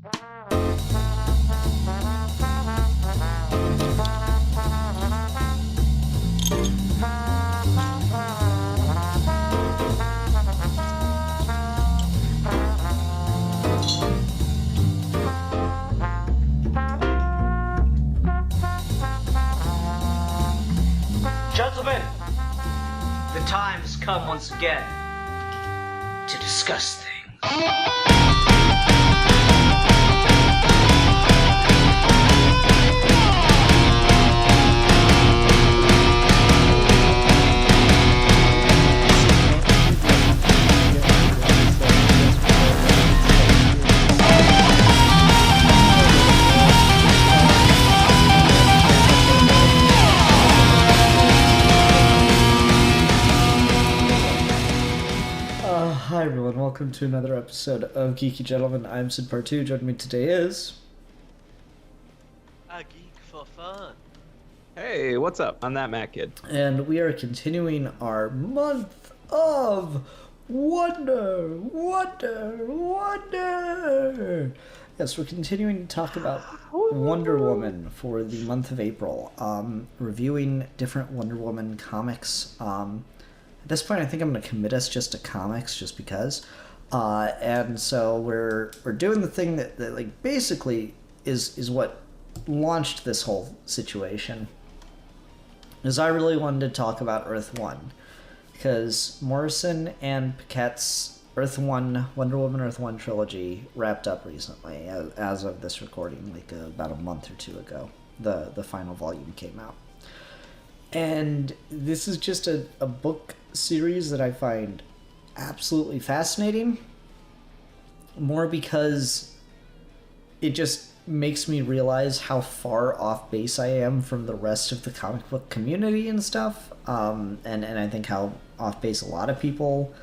Gentlemen, the time has come once again to discuss things. Hi everyone, welcome to another episode of Geeky Gentlemen. I'm Sid Part 2. Joining me today is... A geek for fun. Hey, what's up? I'm that Matt Kid. And we are continuing our month of wonder! Yes, we're continuing to talk about Wonder Woman for the month of April. Reviewing different Wonder Woman comics. At this point, I think I'm going to commit us just to comics, just because. And so we're doing the thing that like basically is what launched this whole situation. Is I really wanted to talk about Earth 1, because Morrison and Paquette's Earth 1, Wonder Woman Earth 1 trilogy wrapped up recently, as of this recording, like about a month or two ago. The final volume came out. And this is just a book series that I find absolutely fascinating, more because it just makes me realize how far off base I am from the rest of the comic book community and stuff, and I think how off base a lot of people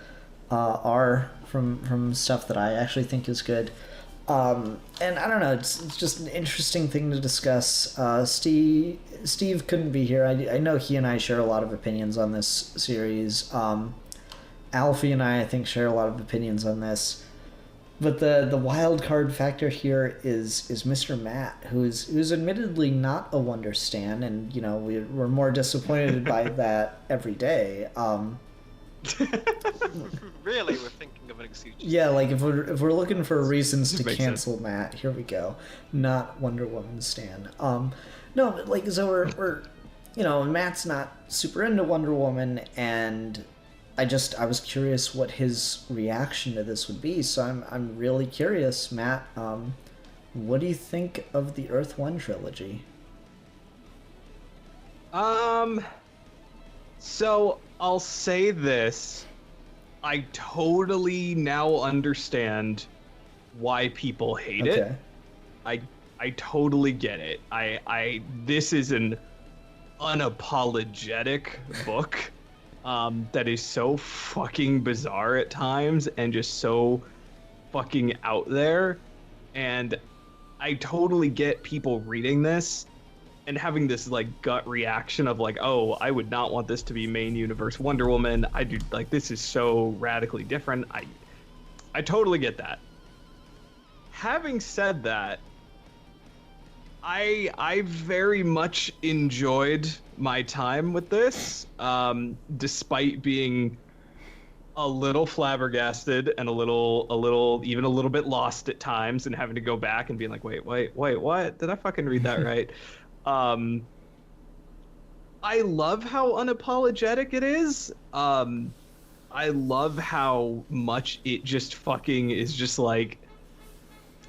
are from stuff that I actually think is good. And I don't know, it's just an interesting thing to discuss. Steve couldn't be here. I know he and I share a lot of opinions on this series. Alfie and I think, share a lot of opinions on this. But the wild card factor here is Mr. Matt, who's admittedly not a Wonder Stan, and you know we're more disappointed by that every day. Really, we're thinking of an excuse. Yeah, like if we're looking for reasons to Makes cancel sense. Matt, here we go. Not Wonder Woman stan. No, but like so we're you know, Matt's not super into Wonder Woman, and I was curious what his reaction to this would be. So I'm really curious, Matt. What do you think of the Earth 1 trilogy? So I'll say this. I totally now understand why people hate it. I totally get it. This is an unapologetic book that is so fucking bizarre at times and just so fucking out there. And I totally get people reading this and having this like gut reaction of like, oh, I would not want this to be main universe Wonder Woman. I do, like, this is so radically different. I totally get that. Having said that, I very much enjoyed my time with this, despite being a little flabbergasted and a little bit lost at times, and having to go back and being like, wait, what? Did I fucking read that right? I love how unapologetic it is. I love how much it just fucking is just like,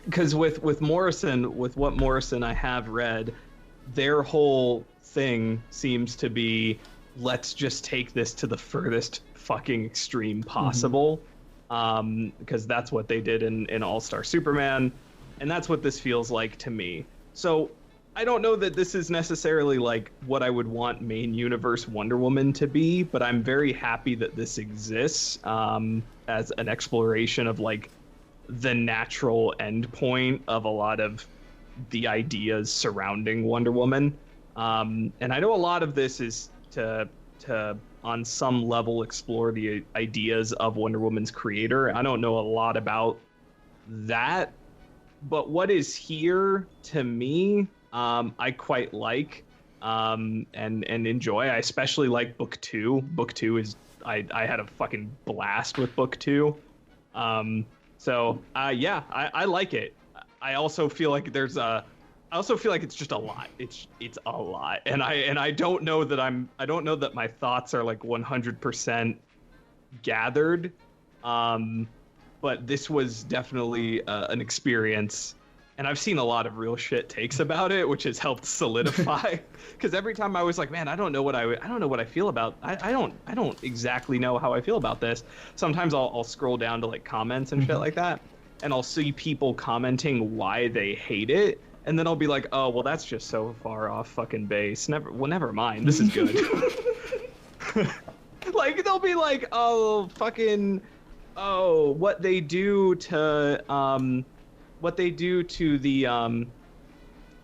because with Morrison, with what Morrison I have read, their whole thing seems to be, let's just take this to the furthest fucking extreme possible. Because that's what they did in All-Star Superman, and that's what this feels like to me. So I don't know that this is necessarily like what I would want main universe Wonder Woman to be, but I'm very happy that this exists as an exploration of like the natural endpoint of a lot of the ideas surrounding Wonder Woman. And I know a lot of this is to on some level explore the ideas of Wonder Woman's creator. I don't know a lot about that what is here to me, I quite like, and enjoy. I especially like book two. Book two is I had a fucking blast with book two. So yeah, I like it. I also feel like I also feel like it's just a lot. It's a lot, and I don't know that I don't know that my thoughts are like 100% gathered. But this was definitely an experience, and I've seen a lot of real shit takes about it, which has helped solidify. Because every time I was like, man, I don't know what I feel about. I don't exactly know how I feel about this. Sometimes I'll scroll down to like comments and shit like that, and I'll see people commenting why they hate it, and then I'll be like, oh well, that's just so far off fucking base. Never mind. This is good. Like they'll be like, oh fucking. Oh, what they do to the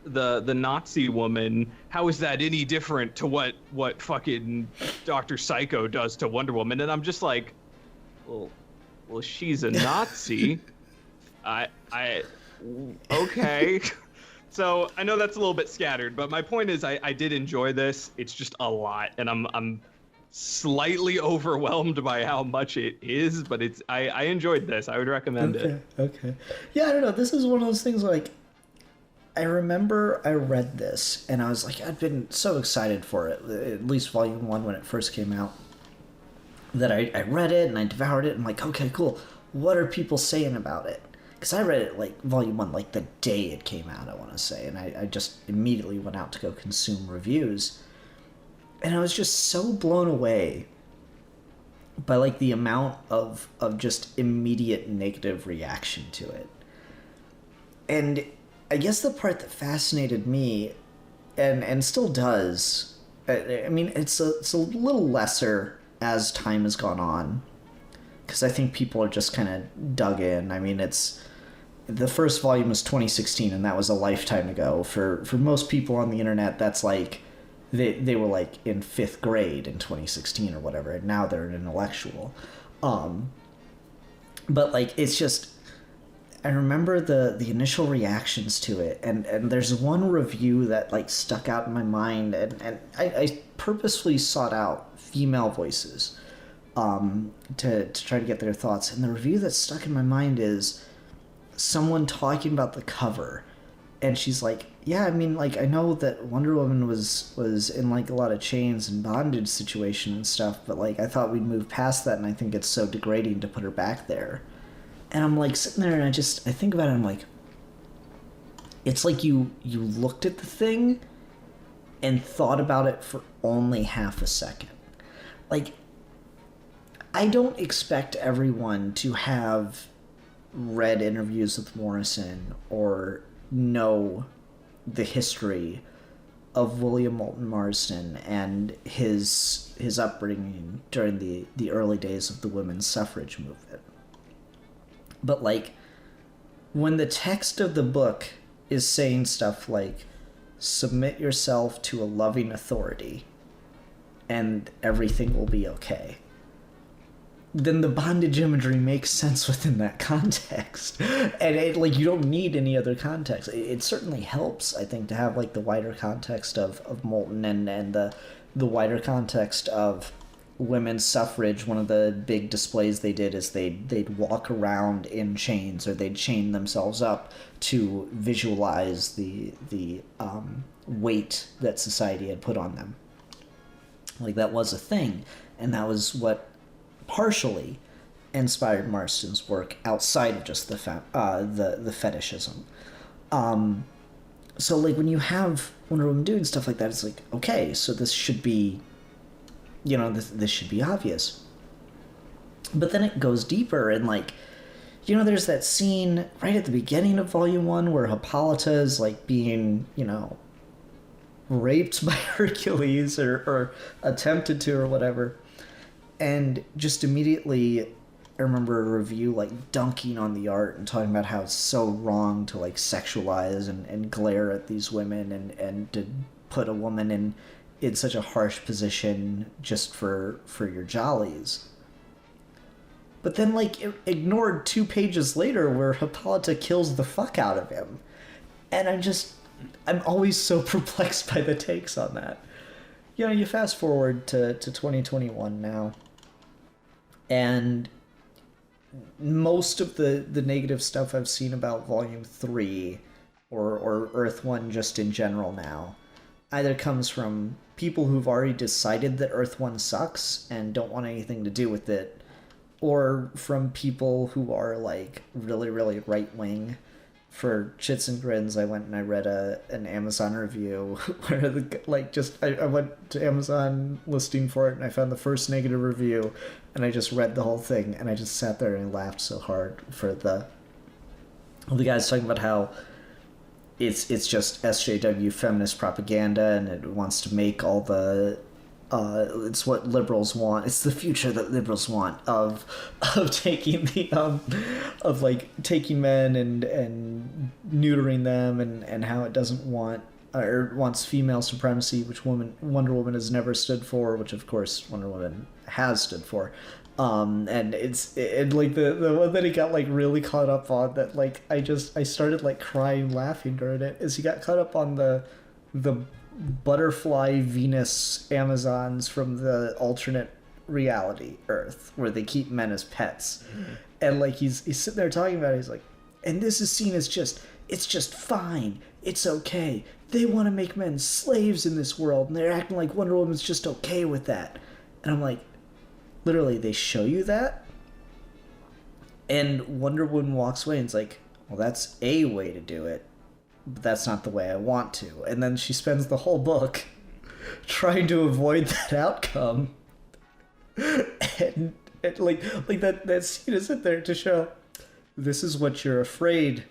Nazi woman, how is that any different to what fucking Dr. Psycho does to Wonder Woman? And I'm just like, well she's a Nazi. Okay. So I know that's a little bit scattered, but my point is I did enjoy this. It's just a lot, and I'm slightly overwhelmed by how much it is, but I enjoyed this. I would recommend it. Okay. Yeah, I don't know. This is one of those things like I remember I read this and I was like, I'd been so excited for it, at least volume 1 when it first came out, that I read it and I devoured it. I'm like, okay, cool. What are people saying about it? Because I read it like volume 1 like the day it came out, I want to say, and I just immediately went out to go consume reviews. And I was just so blown away by like the amount of just immediate negative reaction to it. And I guess the part that fascinated me, and still does, I mean, it's a little lesser as time has gone on, because I think people are just kind of dug in. I mean, the first volume was 2016, and that was a lifetime ago. For most people on the internet, that's like, they were like in 5th grade in 2016 or whatever, and now they're an intellectual. But like, it's just, I remember the initial reactions to it, and there's one review that like stuck out in my mind, and I purposefully sought out female voices to try to get their thoughts. And the review that stuck in my mind is someone talking about the cover, and she's like, yeah, I mean, like, I know that Wonder Woman was in like a lot of chains and bondage situation and stuff, but like I thought we'd move past that, and I think it's so degrading to put her back there. And I'm like sitting there and I think about it, and I'm like, it's like you looked at the thing and thought about it for only half a second. Like, I don't expect everyone to have read interviews with Morrison or know the history of William Moulton Marston and his upbringing during the early days of the women's suffrage movement. But like, when the text of the book is saying stuff like, submit yourself to a loving authority and everything will be okay, then the bondage imagery makes sense within that context. And like, you don't need any other context. It certainly helps, I think, to have like the wider context of Moulton and the wider context of women's suffrage. One of the big displays they did is they'd walk around in chains, or they'd chain themselves up to visualize the weight that society had put on them. Like, that was a thing, and that was what partially inspired Marston's work outside of just the fetishism. So like, when you have Wonder Woman doing stuff like that, it's like, okay, so this should be, you know, this should be obvious. But then it goes deeper, and like, you know, there's that scene right at the beginning of Volume 1 where Hippolyta is like being, you know, raped by Hercules or attempted to or whatever. And just immediately, I remember a review like dunking on the art and talking about how it's so wrong to like sexualize and glare at these women and to put a woman in such a harsh position just for your jollies. but then like ignored 2 pages later where Hippolyta kills the fuck out of him. And I'm always so perplexed by the takes on that. You know, you fast forward to 2021 now, and most of the negative stuff I've seen about Volume 3 or Earth 1 just in general now either comes from people who've already decided that Earth 1 sucks and don't want anything to do with it, or from people who are like really, really right-wing. For shits and grins, I went and I read an Amazon review where I went to Amazon listing for it and I found the first negative review and I just read the whole thing and I just sat there and laughed so hard for the guys talking about how it's just SJW feminist propaganda and it wants to make all the it's what liberals want. It's the future that liberals want of taking the of like taking men and neutering them and how it doesn't want or wants female supremacy, which Wonder Woman has never stood for, which of course Wonder Woman has stood for. And it's like the one that he got like really caught up on that like I started like crying laughing during it is he got caught up on the butterfly Venus Amazons from the alternate reality Earth where they keep men as pets. And like he's sitting there talking about it, he's like, and this is seen as it's just fine, it's okay, they want to make men slaves in this world and they're acting like Wonder Woman's just okay with that. And I'm like, literally they show you that and Wonder Woman walks away and it's like, well, that's a way to do it, but that's not the way I want to. And then she spends the whole book trying to avoid that outcome. And like that scene is in there to show this is what you're afraid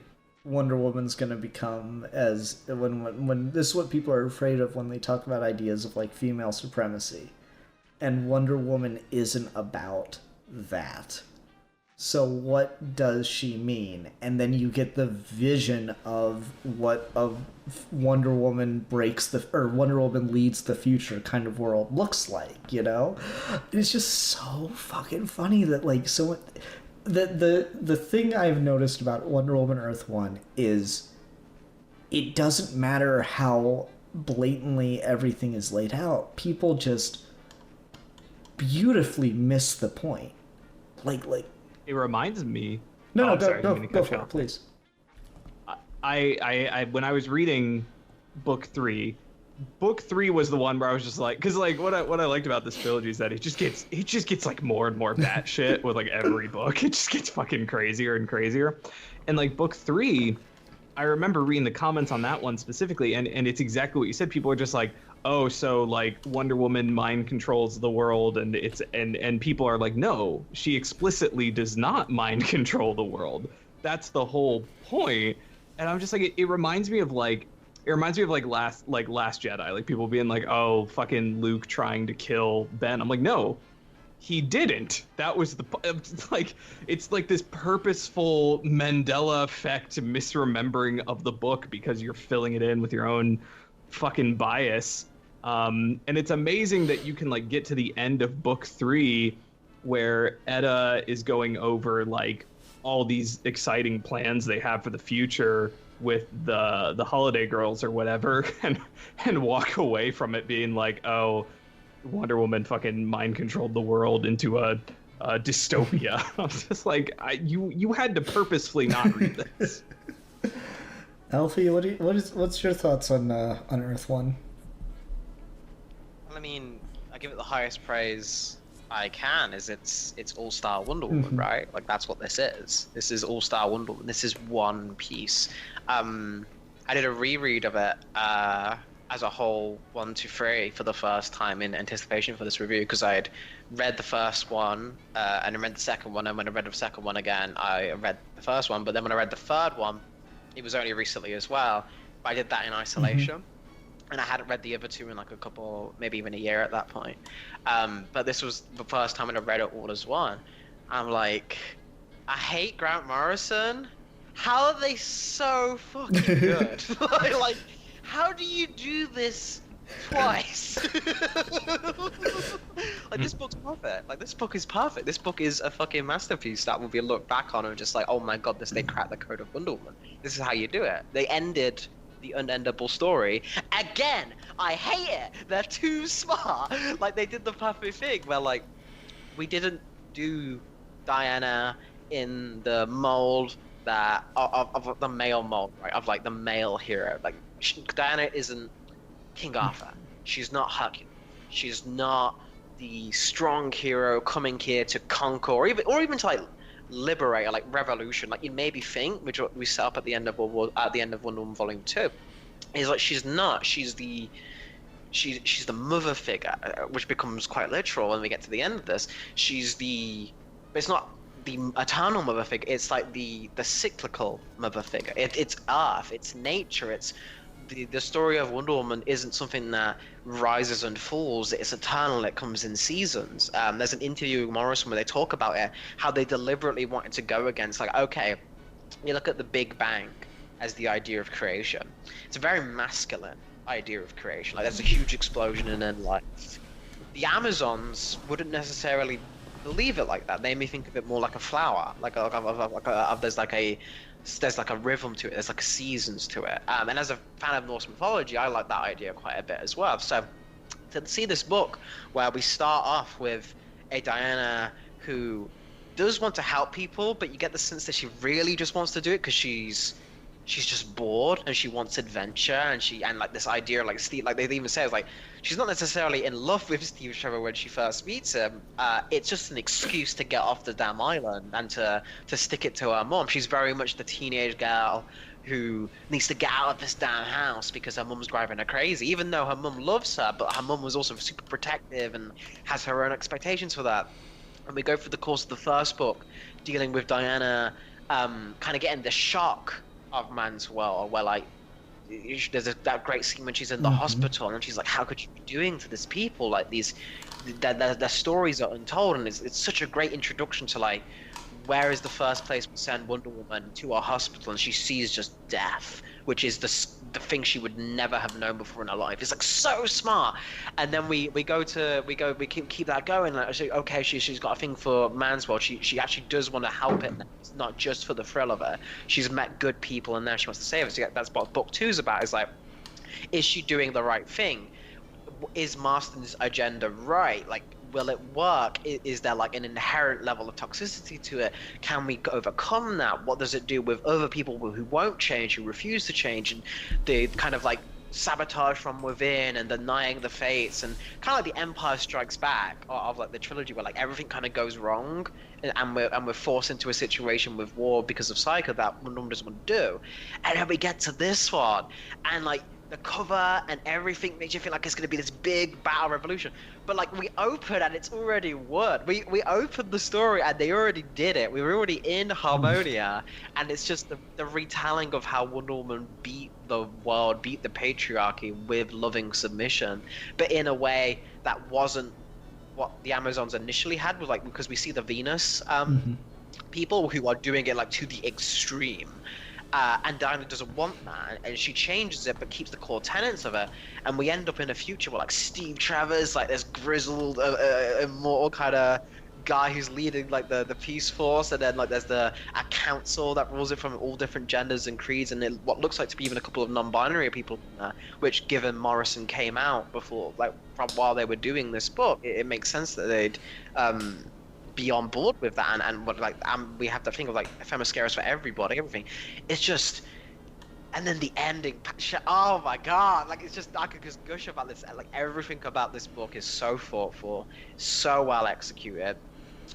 Wonder Woman's gonna become as when this is what people are afraid of when they talk about ideas of like female supremacy. And Wonder Woman isn't about that. So what does she mean? And then you get the vision of what a Wonder Woman Wonder Woman leads the future kind of world looks like, you know? It's just so fucking funny that like so the thing I've noticed about Wonder Woman Earth 1 is it doesn't matter how blatantly everything is laid out. People just beautifully miss the point. Like it reminds me. No, go for it, please. I when I was reading book 3 was the one where I was just like, because like what I liked about this trilogy is that it just gets like more and more batshit with like every book. It just gets fucking crazier and crazier. And like book 3, I remember reading the comments on that one specifically, and it's exactly what you said. People are just like, oh, so like Wonder Woman mind controls the world, and it's and people are like, no, she explicitly does not mind control the world. That's the whole point. And I'm just like, it reminds me of like last Jedi, like people being like, oh, fucking Luke trying to kill Ben. I'm like, no, he didn't. That was it's like this purposeful Mandela effect misremembering of the book because you're filling it in with your own fucking bias. And it's amazing that you can like get to the end of book 3 where Etta is going over like all these exciting plans they have for the future with the holiday girls or whatever, and walk away from it being like, oh, Wonder Woman fucking mind controlled the world into a dystopia. I'm just like, you had to purposefully not read this. Alfie, what's your thoughts on Earth 1? I mean, I give it the highest praise I can. It's all-star Wonder Woman, right? Like that's what this is. This is all-star Wonder Woman. This is one piece. I did a reread of it as a whole 1 to 3 for the first time in anticipation for this review, because I had read the first one and I read the second one, and when I read the second one again, I read the first one. But then when I read the third one, it was only recently as well. But I did that in isolation. And I hadn't read the other two in like a couple, maybe even a year at that point. But this was the first time I read it all as one. I'm like, I hate Grant Morrison. How are they so fucking good? like, how do you do this Twice. Like, this book's perfect. Like, this book is perfect. This book is a fucking masterpiece that will be looked back on and just like, oh my god, they cracked the code of Wonder Woman. This is how you do it. They ended the unendable story. Again, I hate it. They're too smart. Like, they did the perfect thing where, like, we didn't do Diana in the mold that of the male mold, right? Of like the male hero. Like, Diana isn't King Arthur. She's not Hercules. She's not the strong hero coming here to conquer, or even to like liberate, or like revolution. Like, you maybe think, which we set up at the end of Wonder Woman Volume 2, is like she's not. She's the mother figure, which becomes quite literal when we get to the end of this. It's not the eternal mother figure. It's like the cyclical mother figure. It's Earth. It's nature. It's the story of Wonder Woman isn't something that rises and falls. It's eternal. It comes in seasons. There's an interview with Morrison where they talk about it, how they deliberately wanted to go against, like, okay, you look at the Big Bang as the idea of creation. It's a very masculine idea of creation. Like, there's a huge explosion and then life. The Amazons wouldn't necessarily believe it like that. They may think of it more like a flower, there's like a rhythm to it. There's like seasons to it. And as a fan of Norse mythology, I like that idea quite a bit as well. So to see this book where we start off with a Diana who does want to help people, but you get the sense that she really just wants to do it because she's just bored and she wants adventure, and like this idea, like Steve, like they even say, it's like she's not necessarily in love with Steve Trevor when she first meets him. It's just an excuse to get off the damn island and to stick it to her mom. She's very much the teenage girl who needs to get out of this damn house because her mum's driving her crazy, even though her mum loves her, but her mum was also super protective and has her own expectations for that. And we go through the course of the first book dealing with Diana kind of getting the shock of man's world, where like there's that great scene when she's in the hospital and she's like, how could you be doing to these people? Like, their stories are untold, and it's such a great introduction to like, where is the first place we send Wonder Woman to a hospital and she sees just death, which is the thing she would never have known before in her life. It's like so smart. And then we keep that going. Like, okay, she's got a thing for man's world. She actually does want to help it. It's not just for the thrill of it. She's met good people and now she wants to save it. So that's what book 2 is about. Is like, is she doing the right thing? Is Marston's agenda right? Like, will it work? Is there like an inherent level of toxicity to it? Can we overcome that? What does it do with other people who won't change, who refuse to change, and the kind of like sabotage from within and denying the fates, and kind of like the Empire Strikes Back of like the trilogy, where like everything kind of goes wrong and we're forced into a situation with war because of Psycho that Wonder Woman doesn't want to do. And then we get to this one, and like the cover and everything makes you feel like it's going to be this big battle revolution, but like we open and it's already won. We opened the story and they already did it. We were already in Harmonia, and it's just the retelling of how Wonder Woman beat the world, beat the patriarchy with loving submission, but in a way that wasn't what the Amazons initially had. Was like, because we see the Venus people who are doing it like to the extreme. And Diana doesn't want that, and she changes it but keeps the core tenets of it, and we end up in a future where like Steve Trevor's like this grizzled immortal kind of guy who's leading like the peace force, and then like there's a council that rules it from all different genders and creeds, and what looks like to be even a couple of non-binary people in there, which, given Morrison came out before, like from while they were doing this book, it makes sense that they'd be on board with that, and what like we have to think of like Themysciras for everybody, everything. It's just, and then the ending. Oh my god! Like, it's just, I could just gush about this. Like, everything about this book is so thoughtful, so well executed,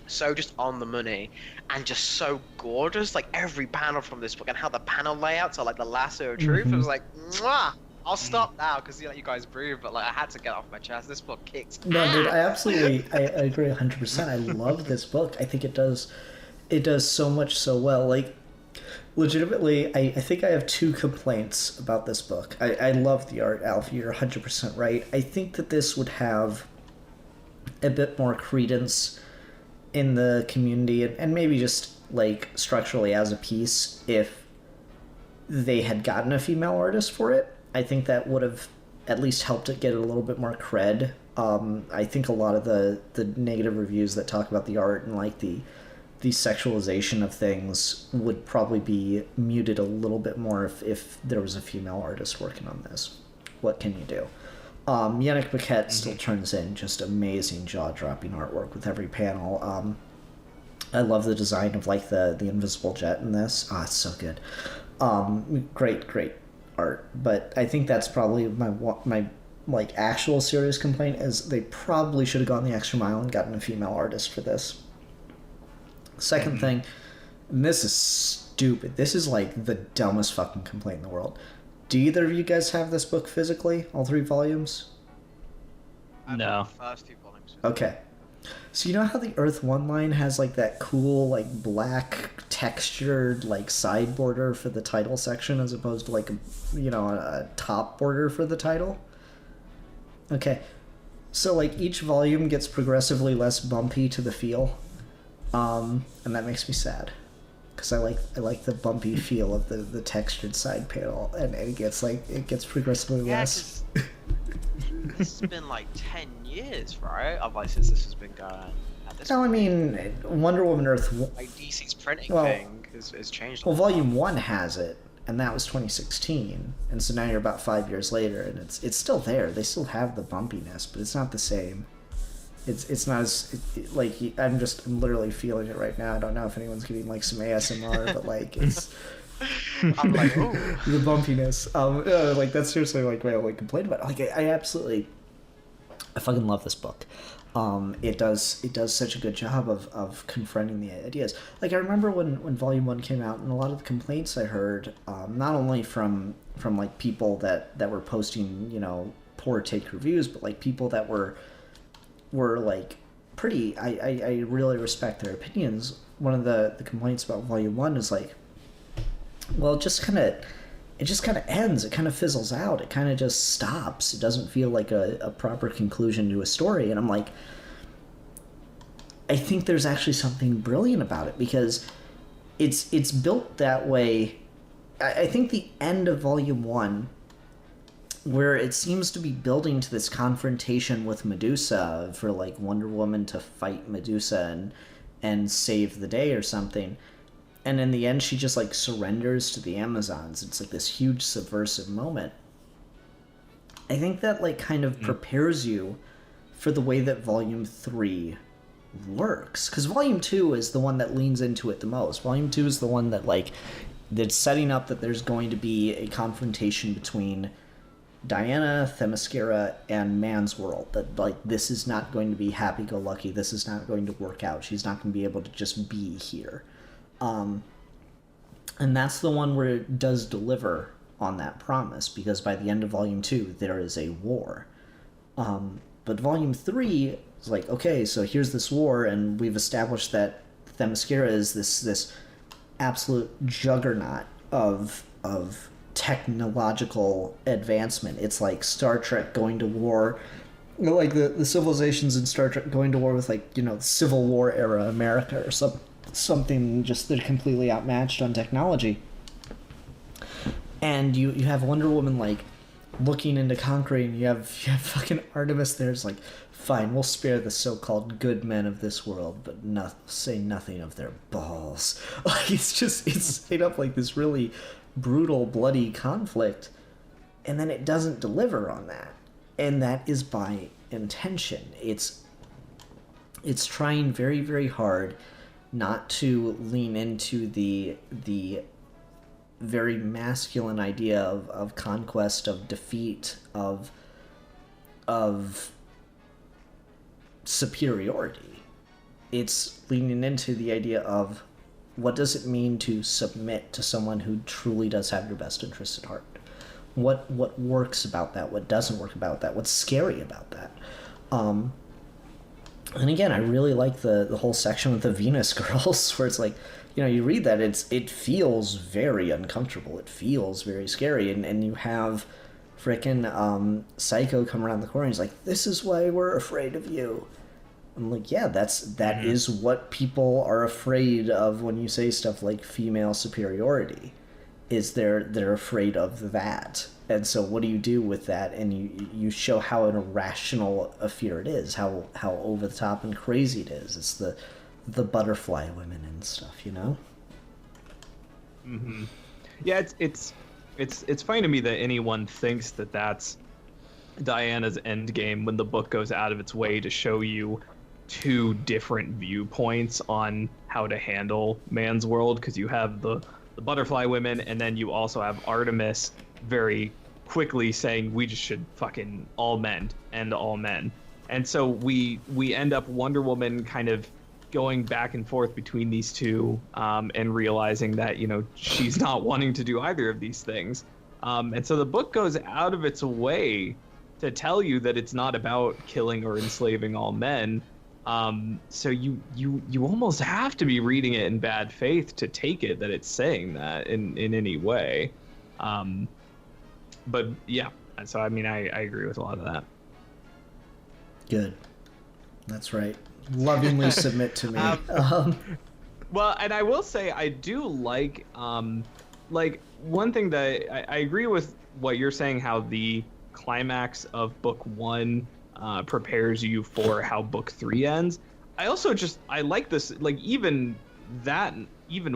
so just on the money, and just so gorgeous. Like, every panel from this book and how the panel layouts are like the lasso of truth. It was like, mwah! I'll stop now because you guys breathe, but like I had to get off my chest. This book kicks. No, dude, I absolutely, I agree 100%. I love this book. I think it does so much so well. Like, legitimately, I think I have 2 complaints about this book. I love the art, Alf. You're 100% right. I think that this would have a bit more credence in the community, and maybe just like structurally as a piece, if they had gotten a female artist for it. I think that would have at least helped it get a little bit more cred. I think a lot of the negative reviews that talk about the art and like the sexualization of things would probably be muted a little bit more if there was a female artist working on this. What can you do? Yannick Paquette still turns in just amazing jaw-dropping artwork with every panel. I love the design of like the invisible jet in this. It's so good. Great art. But I think that's probably my like actual serious complaint is they probably should have gone the extra mile and gotten a female artist for this. Second thing, and this is stupid. This is like the dumbest fucking complaint in the world. Do either of you guys have this book physically? All 3 volumes? No. The first 2 volumes. Okay. So you know how the Earth 1 line has like that cool like black textured like side border for the title section as opposed to like a top border for the title? Okay. So like each volume gets progressively less bumpy to the feel. And that makes me sad. Because I like the bumpy feel of the textured side panel, and it gets progressively less. It's been like 10 years, right? Of like since this has been going at this No, I point. mean Wonder Woman Earth. Like DC's printing Well- thing has changed. Well, Volume 1 has it, and that was 2016, and so now you're about 5 years later, and it's still there. They still have the bumpiness, but it's not the same. It's not as like I'm literally feeling it right now. I don't know if anyone's getting like some ASMR, but like it's I'm like, oh. the bumpiness. Like that's seriously like what I like complain about. Like I fucking love this book. It does such a good job of confronting the ideas. Like I remember when Volume 1 came out, and a lot of the complaints I heard, not only from like people that were posting poor take reviews, but like people that were like pretty. I really respect their opinions. One of the complaints about Volume 1 is like, well, it just kind of ends. It kind of fizzles out. It kind of just stops. It doesn't feel like a proper conclusion to a story. And I'm like, I think there's actually something brilliant about it because it's built that way. I think the end of Volume 1, where it seems to be building to this confrontation with Medusa for like Wonder Woman to fight Medusa and save the day or something. And in the end, she just like surrenders to the Amazons. It's like this huge subversive moment. I think that like kind of prepares you for the way that Volume 3 works. Because Volume 2 is the one that leans into it the most. Volume 2 is the one that like, that's setting up that there's going to be a confrontation between Diana, Themyscira, and Man's World. That like this is not going to be happy-go-lucky. This is not going to work out. She's not going to be able to just be here. And that's the one where it does deliver on that promise, because by the end of Volume 2, there is a war. But Volume 3 is like, okay, so here's this war, and we've established that Themyscira is this absolute juggernaut of technological advancement. It's like Star Trek going to war, like the civilizations in Star Trek going to war with like Civil War era America or something just they're completely outmatched on technology. And you have Wonder Woman like looking into conquering. You have fucking Artemis there's like, fine, we'll spare the so-called good men of this world, but say nothing of their balls. Like it's straight up like this really brutal, bloody conflict, and then it doesn't deliver on that, and that is by intention. It's trying very, very hard not to lean into the very masculine idea of conquest, of defeat, of superiority. It's leaning into the idea of what does it mean to submit to someone who truly does have your best interests at heart? What works about that? What doesn't work about that? What's scary about that? And again, I really like the whole section with the Venus girls, where it's like, you read that, it feels very uncomfortable. It feels very scary. And you have frickin' Psycho come around the corner and he's like, this is why we're afraid of you. I'm like, yeah, that is what people are afraid of when you say stuff like female superiority. is they're afraid of that. And so what do you do with that? And you show how an irrational a fear it is, how over the top and crazy it is. It's the butterfly women and stuff, you know? Mm-hmm. Yeah, it's funny to me that anyone thinks that that's Diana's endgame when the book goes out of its way to show you two different viewpoints on how to handle man's world, because you have the butterfly women, and then you also have Artemis very quickly saying we just should fucking all men and all men. And so we end up Wonder Woman kind of going back and forth between these two, and realizing that, you know, she's not wanting to do either of these things. And so the book goes out of its way to tell you that it's not about killing or enslaving all men. So you almost have to be reading it in bad faith to take it that it's saying that in any way. But yeah, so I mean, I agree with a lot of that. Good. That's right. Lovingly submit to me. Well, and I will say I do like one thing that I agree with what you're saying, how the climax of book 1 prepares you for how book 3 ends. I like this, like even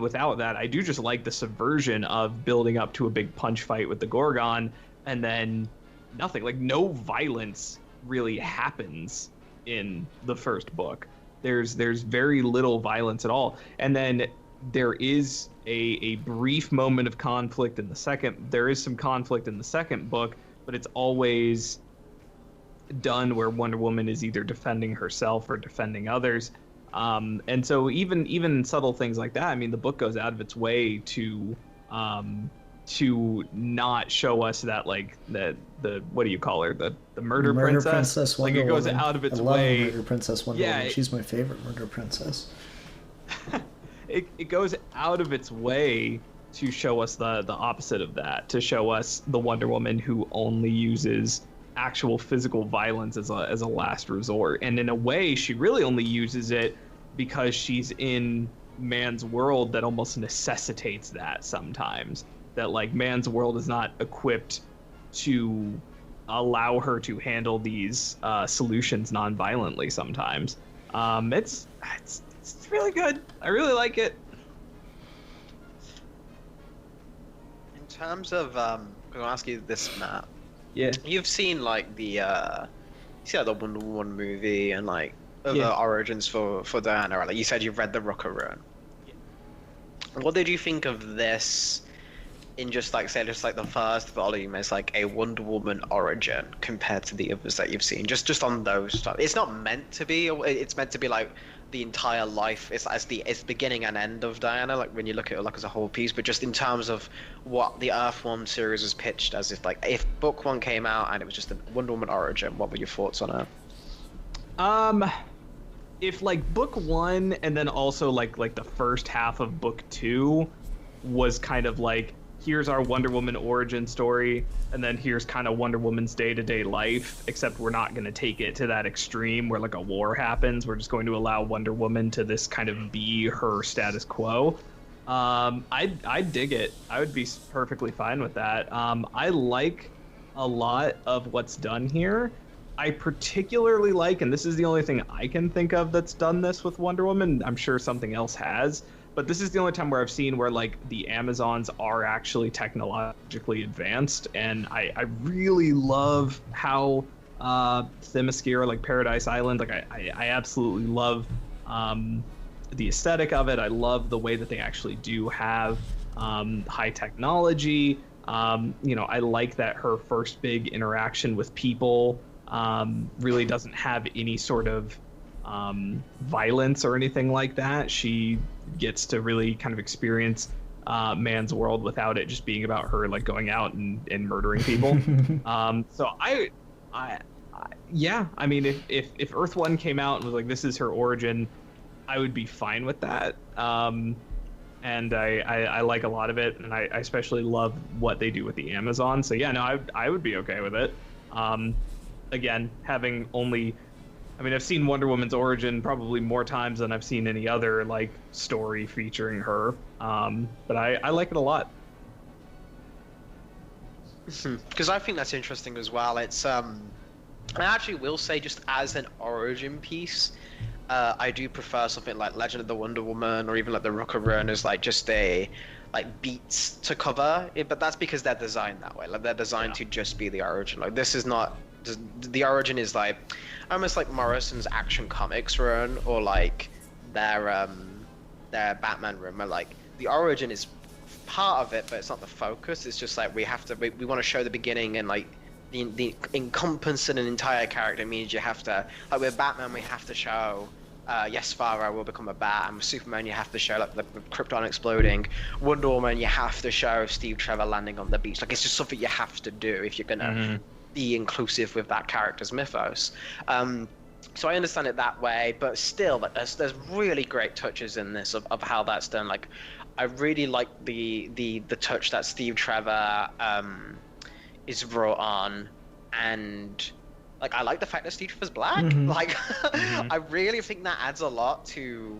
without that, I do just like the subversion of building up to a big punch fight with the Gorgon and then nothing, like no violence really happens in the first book. There's very little violence at all, and then there is a brief moment of conflict in the second. There is some conflict in the second book, but it's always done where Wonder Woman is either defending herself or defending others. And so even subtle things like that, I mean, the book goes out of its way to not show us that, like, the what do you call her, the murder princess Wonder like it goes Woman. out of its I love way. Murder Princess Wonder Woman. She's my favorite murder princess. It goes out of its way to show us the opposite of that, to show us the Wonder Woman who only uses actual physical violence as a last resort. And in a way, she really only uses it because she's in man's world that almost necessitates that sometimes. That, like, man's world is not equipped to allow her to handle these solutions non-violently sometimes. It's really good. I really like it. In terms of, I'm gonna ask you this, Matt. Yeah. You've seen like the the Wonder Woman movie and like other origins for Diana, right? Like you said, you've read the Rucker run. Yeah. What did you think of this? In just like say, just like the first volume as like a Wonder Woman origin compared to the others that you've seen, just on those stuff. It's not meant to be. It's meant to be like the entire life. It's beginning and end of Diana. Like when you look at it like as a whole piece, but just in terms of what the Earth 1 series was pitched as, if book 1 came out and it was just a Wonder Woman origin, what were your thoughts on it? If like book 1 and then also like the first half of book 2 was kind of like, here's our Wonder Woman origin story, and then here's kind of Wonder Woman's day-to-day life, except we're not going to take it to that extreme where like a war happens. We're just going to allow Wonder Woman to this kind of be her status quo. I'd dig it. I would be perfectly fine with that. I like a lot of what's done here. I particularly like, and this is the only thing I can think of that's done this with Wonder Woman, I'm sure something else has, but this is the only time where I've seen where like the Amazons are actually technologically advanced, and I really love how Themyscira, like Paradise Island, like I absolutely love the aesthetic of it. I love the way that they actually do have high technology. I like that her first big interaction with people really doesn't have any sort of violence or anything like that. She gets to really kind of experience man's world without it just being about her like going out and murdering people. So I mean, if Earth 1 came out and was like, this is her origin, I would be fine with that. And I like a lot of it, and I especially love what they do with the Amazon. So yeah, no, I would be okay with it. Again, having only, I mean, I've seen Wonder Woman's origin probably more times than I've seen any other like story featuring her. But I like it a lot. Because I think that's interesting as well. It's I actually will say, just as an origin piece, I do prefer something like Legend of the Wonder Woman or even like the Rucker Run as like just a like beats to cover it, but that's because they're designed that way. Like they're designed to just be the origin. Like this is not the origin is like almost like Morrison's Action Comics run or like their Batman run, where like the origin is part of it, but it's not the focus. It's just like we want to show the beginning, and like the encompassing an entire character means you have to, like with Batman we have to show yes, Farah will become a bat, and with Superman you have to show like the Krypton exploding. Wonder Woman you have to show Steve Trevor landing on the beach. Like it's just something you have to do if you're gonna be inclusive with that character's mythos. So I understand it that way, but still, like, there's really great touches in this of how that's done. Like, I really like the touch that Steve Trevor is brought on, and like I like the fact that Steve Trevor's black. Like, I really think that adds a lot to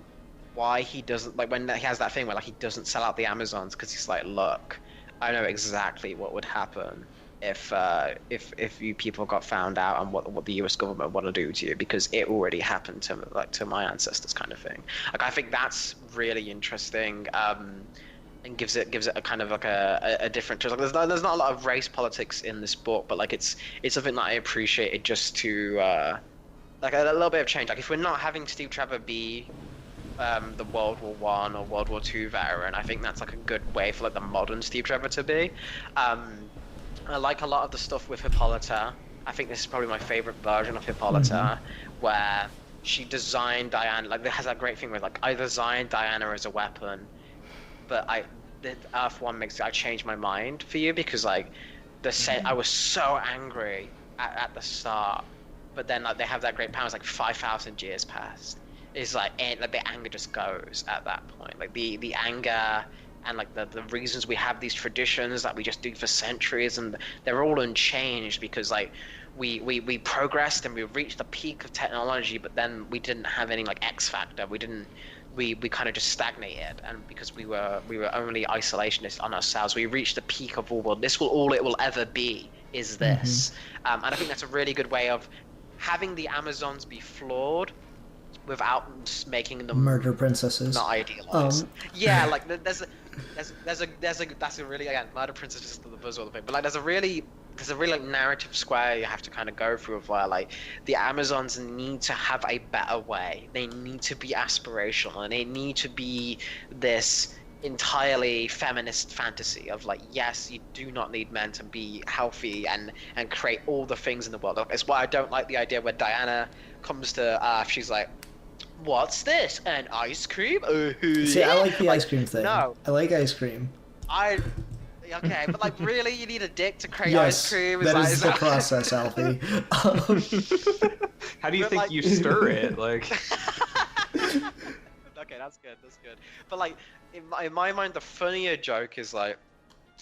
why he doesn't, like, when he has that thing where like he doesn't sell out the Amazons, because he's like, look, I know exactly what would happen if you people got found out and what the US government want to do to you, because it already happened to my ancestors, kind of thing. Like I think that's really interesting, and gives it a kind of like a different twist. Like there's not a lot of race politics in this book, but like it's something that I appreciated just to like a little bit of change. Like if we're not having Steve Trevor be the World War I or World War II veteran, I think that's like a good way for like the modern Steve Trevor to be. I like a lot of the stuff with Hippolyta. I think this is probably my favorite version of Hippolyta, where she designed Diana. Like, it has that great thing where, like, I designed Diana as a weapon, but the Earth One I changed my mind for you, because, like, I was so angry at the start, but then, like, they have that great power. It's like 5,000 years passed. It's like, and, like, the anger just goes at that point. Like, the anger and like the reasons we have these traditions that we just do for centuries, and they're all unchanged because like we progressed and we reached the peak of technology, but then we didn't have any like X factor. We kind of just stagnated, and because we were only isolationist on ourselves, we reached the peak of all. Well, this will all it will ever be is this, and I think that's a really good way of having the Amazons be flawed without making them murder princesses, not idealized. Yeah, like there's that's a really, again, murder princess is the buzzword thing, but like there's a really like narrative square you have to kind of go through of where like the Amazons need to have a better way. They need to be aspirational, and they need to be this entirely feminist fantasy of like, yes, you do not need men to be healthy and create all the things in the world. It's why I don't like the idea where Diana comes to Earth, she's like, what's this? An ice cream? See, I like the ice cream thing. No. I like ice cream. Okay, but like, really, you need a dick to create Yes, ice cream? that is the process, Alfie. How do you But, think like- you stir it? Like, Okay, that's good. But like, in my mind, the funnier joke is like,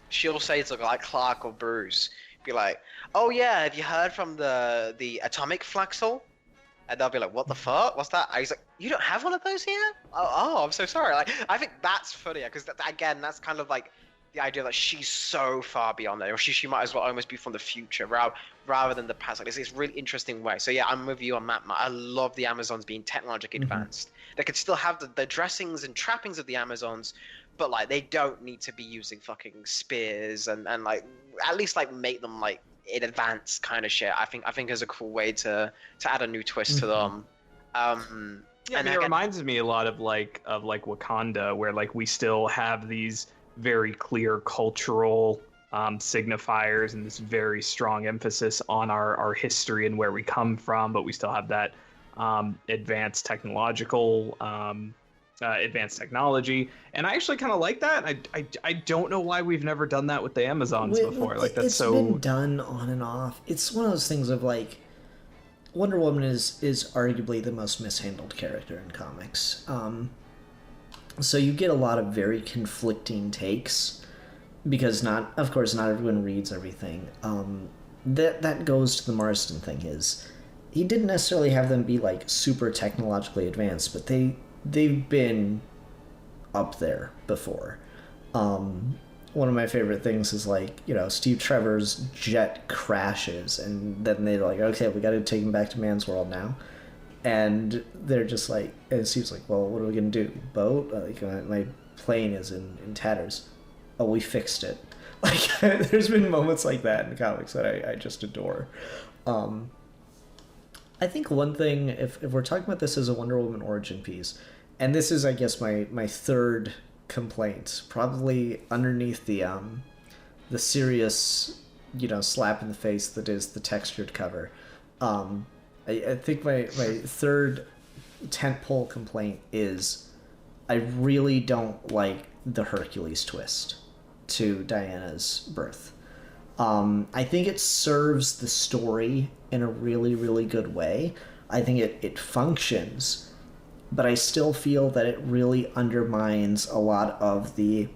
she'll say to like Clark or Bruce, be like, "Oh yeah, have you heard from the atomic Flaxel?" And they'll be like, "What the fuck? What's that?" And he's like, "You don't have one of those here? Oh, I'm so sorry." Like, I think that's funnier because again, that's kind of like the idea that she's so far beyond that, or she might as well almost be from the future rather than the past. Like, it's this really interesting way. So yeah, I'm with you on that. I love the Amazons being technologically advanced. They could still have the dressings and trappings of the Amazons, but like they don't need to be using fucking spears and like at least like make them like in advance kind of shit. I think is a cool way to add a new twist to them. yeah, And I mean, it reminds me a lot of like Wakanda, where like we still have these very clear cultural signifiers and this very strong emphasis on our history and where we come from, but we still have that advanced technology. And I actually kind of like that. I don't know why we've never done that with the Amazons before. Like, that's It's been done on and off. It's one of those things of like, Wonder Woman is arguably the most mishandled character in comics. So you get a lot of very conflicting takes because of course not everyone reads everything. That goes to the Marston thing, is he didn't necessarily have them be like super technologically advanced, but they've been up there before. one of my favorite things is like, you know, Steve Trevor's jet crashes, and then they're like, okay, we got to take him back to Man's World now. And they're just like, and Steve's like, well, what are we gonna do? Boat? Like, my plane is in tatters. Oh, we fixed it. Like, there's been moments like that in comics that I just adore. I think one thing, if we're talking about this as a Wonder Woman origin piece, and this is, I guess, my third complaint, probably underneath the serious, you know, slap in the face that is the textured cover. I think my third tentpole complaint is I really don't like the Hercules twist to Diana's birth. I think it serves the story in a really, really good way. I think it functions, but I still feel that it really undermines a lot of the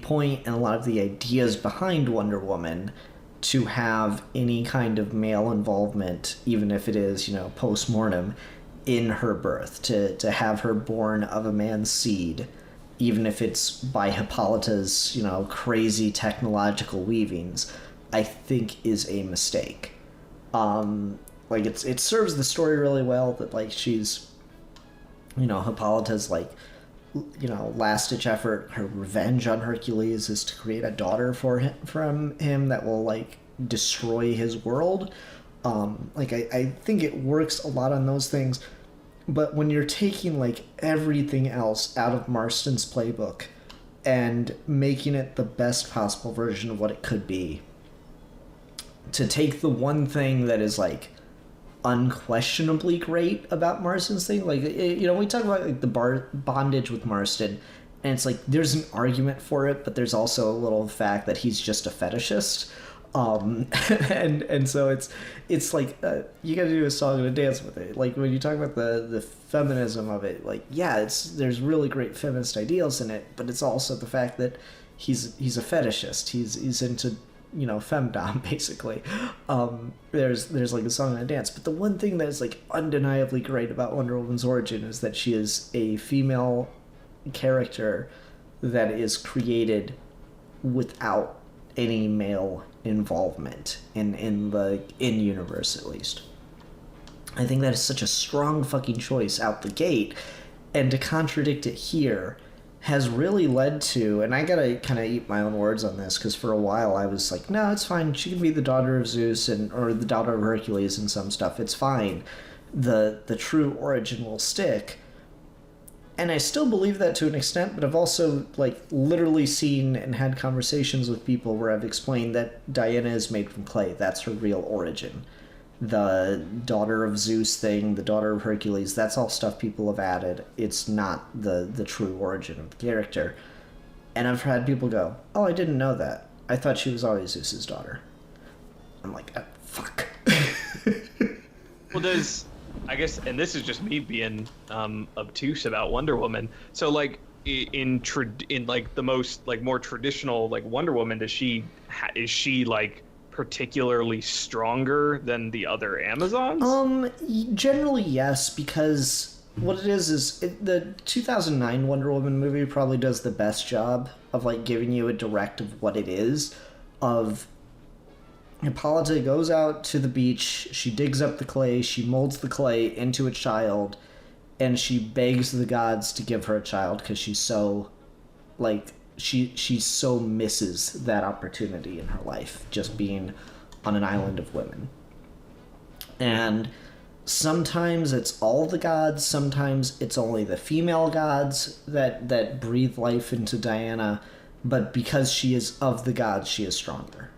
point and a lot of the ideas behind Wonder Woman to have any kind of male involvement, even if it is, you know, post-mortem, in her birth, to have her born of a man's seed, even if it's by Hippolyta's, you know, crazy technological weavings, I think is a mistake. Like, it serves the story really well that, like, she's, you know, Hippolyta's, like, you know, last-ditch effort, her revenge on Hercules is to create a daughter from him that will, like, destroy his world. Like, I think it works a lot on those things, but when you're taking, like, everything else out of Marston's playbook and making it the best possible version of what it could be, to take the one thing that is, like, unquestionably great about Marston's thing, like, you know, we talk about, like, the bondage with Marston, and it's like there's an argument for it, but there's also a little fact that he's just a fetishist, and so it's like you got to do a song and a dance with it. Like, when you talk about the feminism of it, like, yeah, there's really great feminist ideals in it, but it's also the fact that he's a fetishist. He's into, you know, femdom, basically. There's like a song and a dance, but the one thing that is, like, undeniably great about Wonder Woman's origin is that she is a female character that is created without any male involvement in universe, at least. I think that is such a strong fucking choice out the gate, and to contradict it here has really led to, and I gotta kind of eat my own words on this, because for a while I was like, no, it's fine, she can be the daughter of Zeus or the daughter of Hercules and some stuff, it's fine. The true origin will stick. And I still believe that to an extent, but I've also, like, literally seen and had conversations with people where I've explained that Diana is made from clay. That's her real origin. The daughter of Zeus thing, the daughter of Hercules, that's all stuff people have added. It's not the true origin of the character. And I've had people go, oh, I didn't know that. I thought she was always Zeus's daughter. I'm like, oh, fuck. Well, I guess, and this is just me being obtuse about Wonder Woman. So, like, in like the most, like, more traditional, like, Wonder Woman, is she like particularly stronger than the other Amazons? Generally yes, because what it is the 2009 Wonder Woman movie probably does the best job of, like, giving you a direct of what it is. Of Hippolyta goes out to the beach, she digs up the clay, she molds the clay into a child, and she begs the gods to give her a child because she's so, like, she so misses that opportunity in her life, just being on an island of women. And sometimes it's all the gods, sometimes it's only the female gods that breathe life into Diana, but because she is of the gods, she is stronger.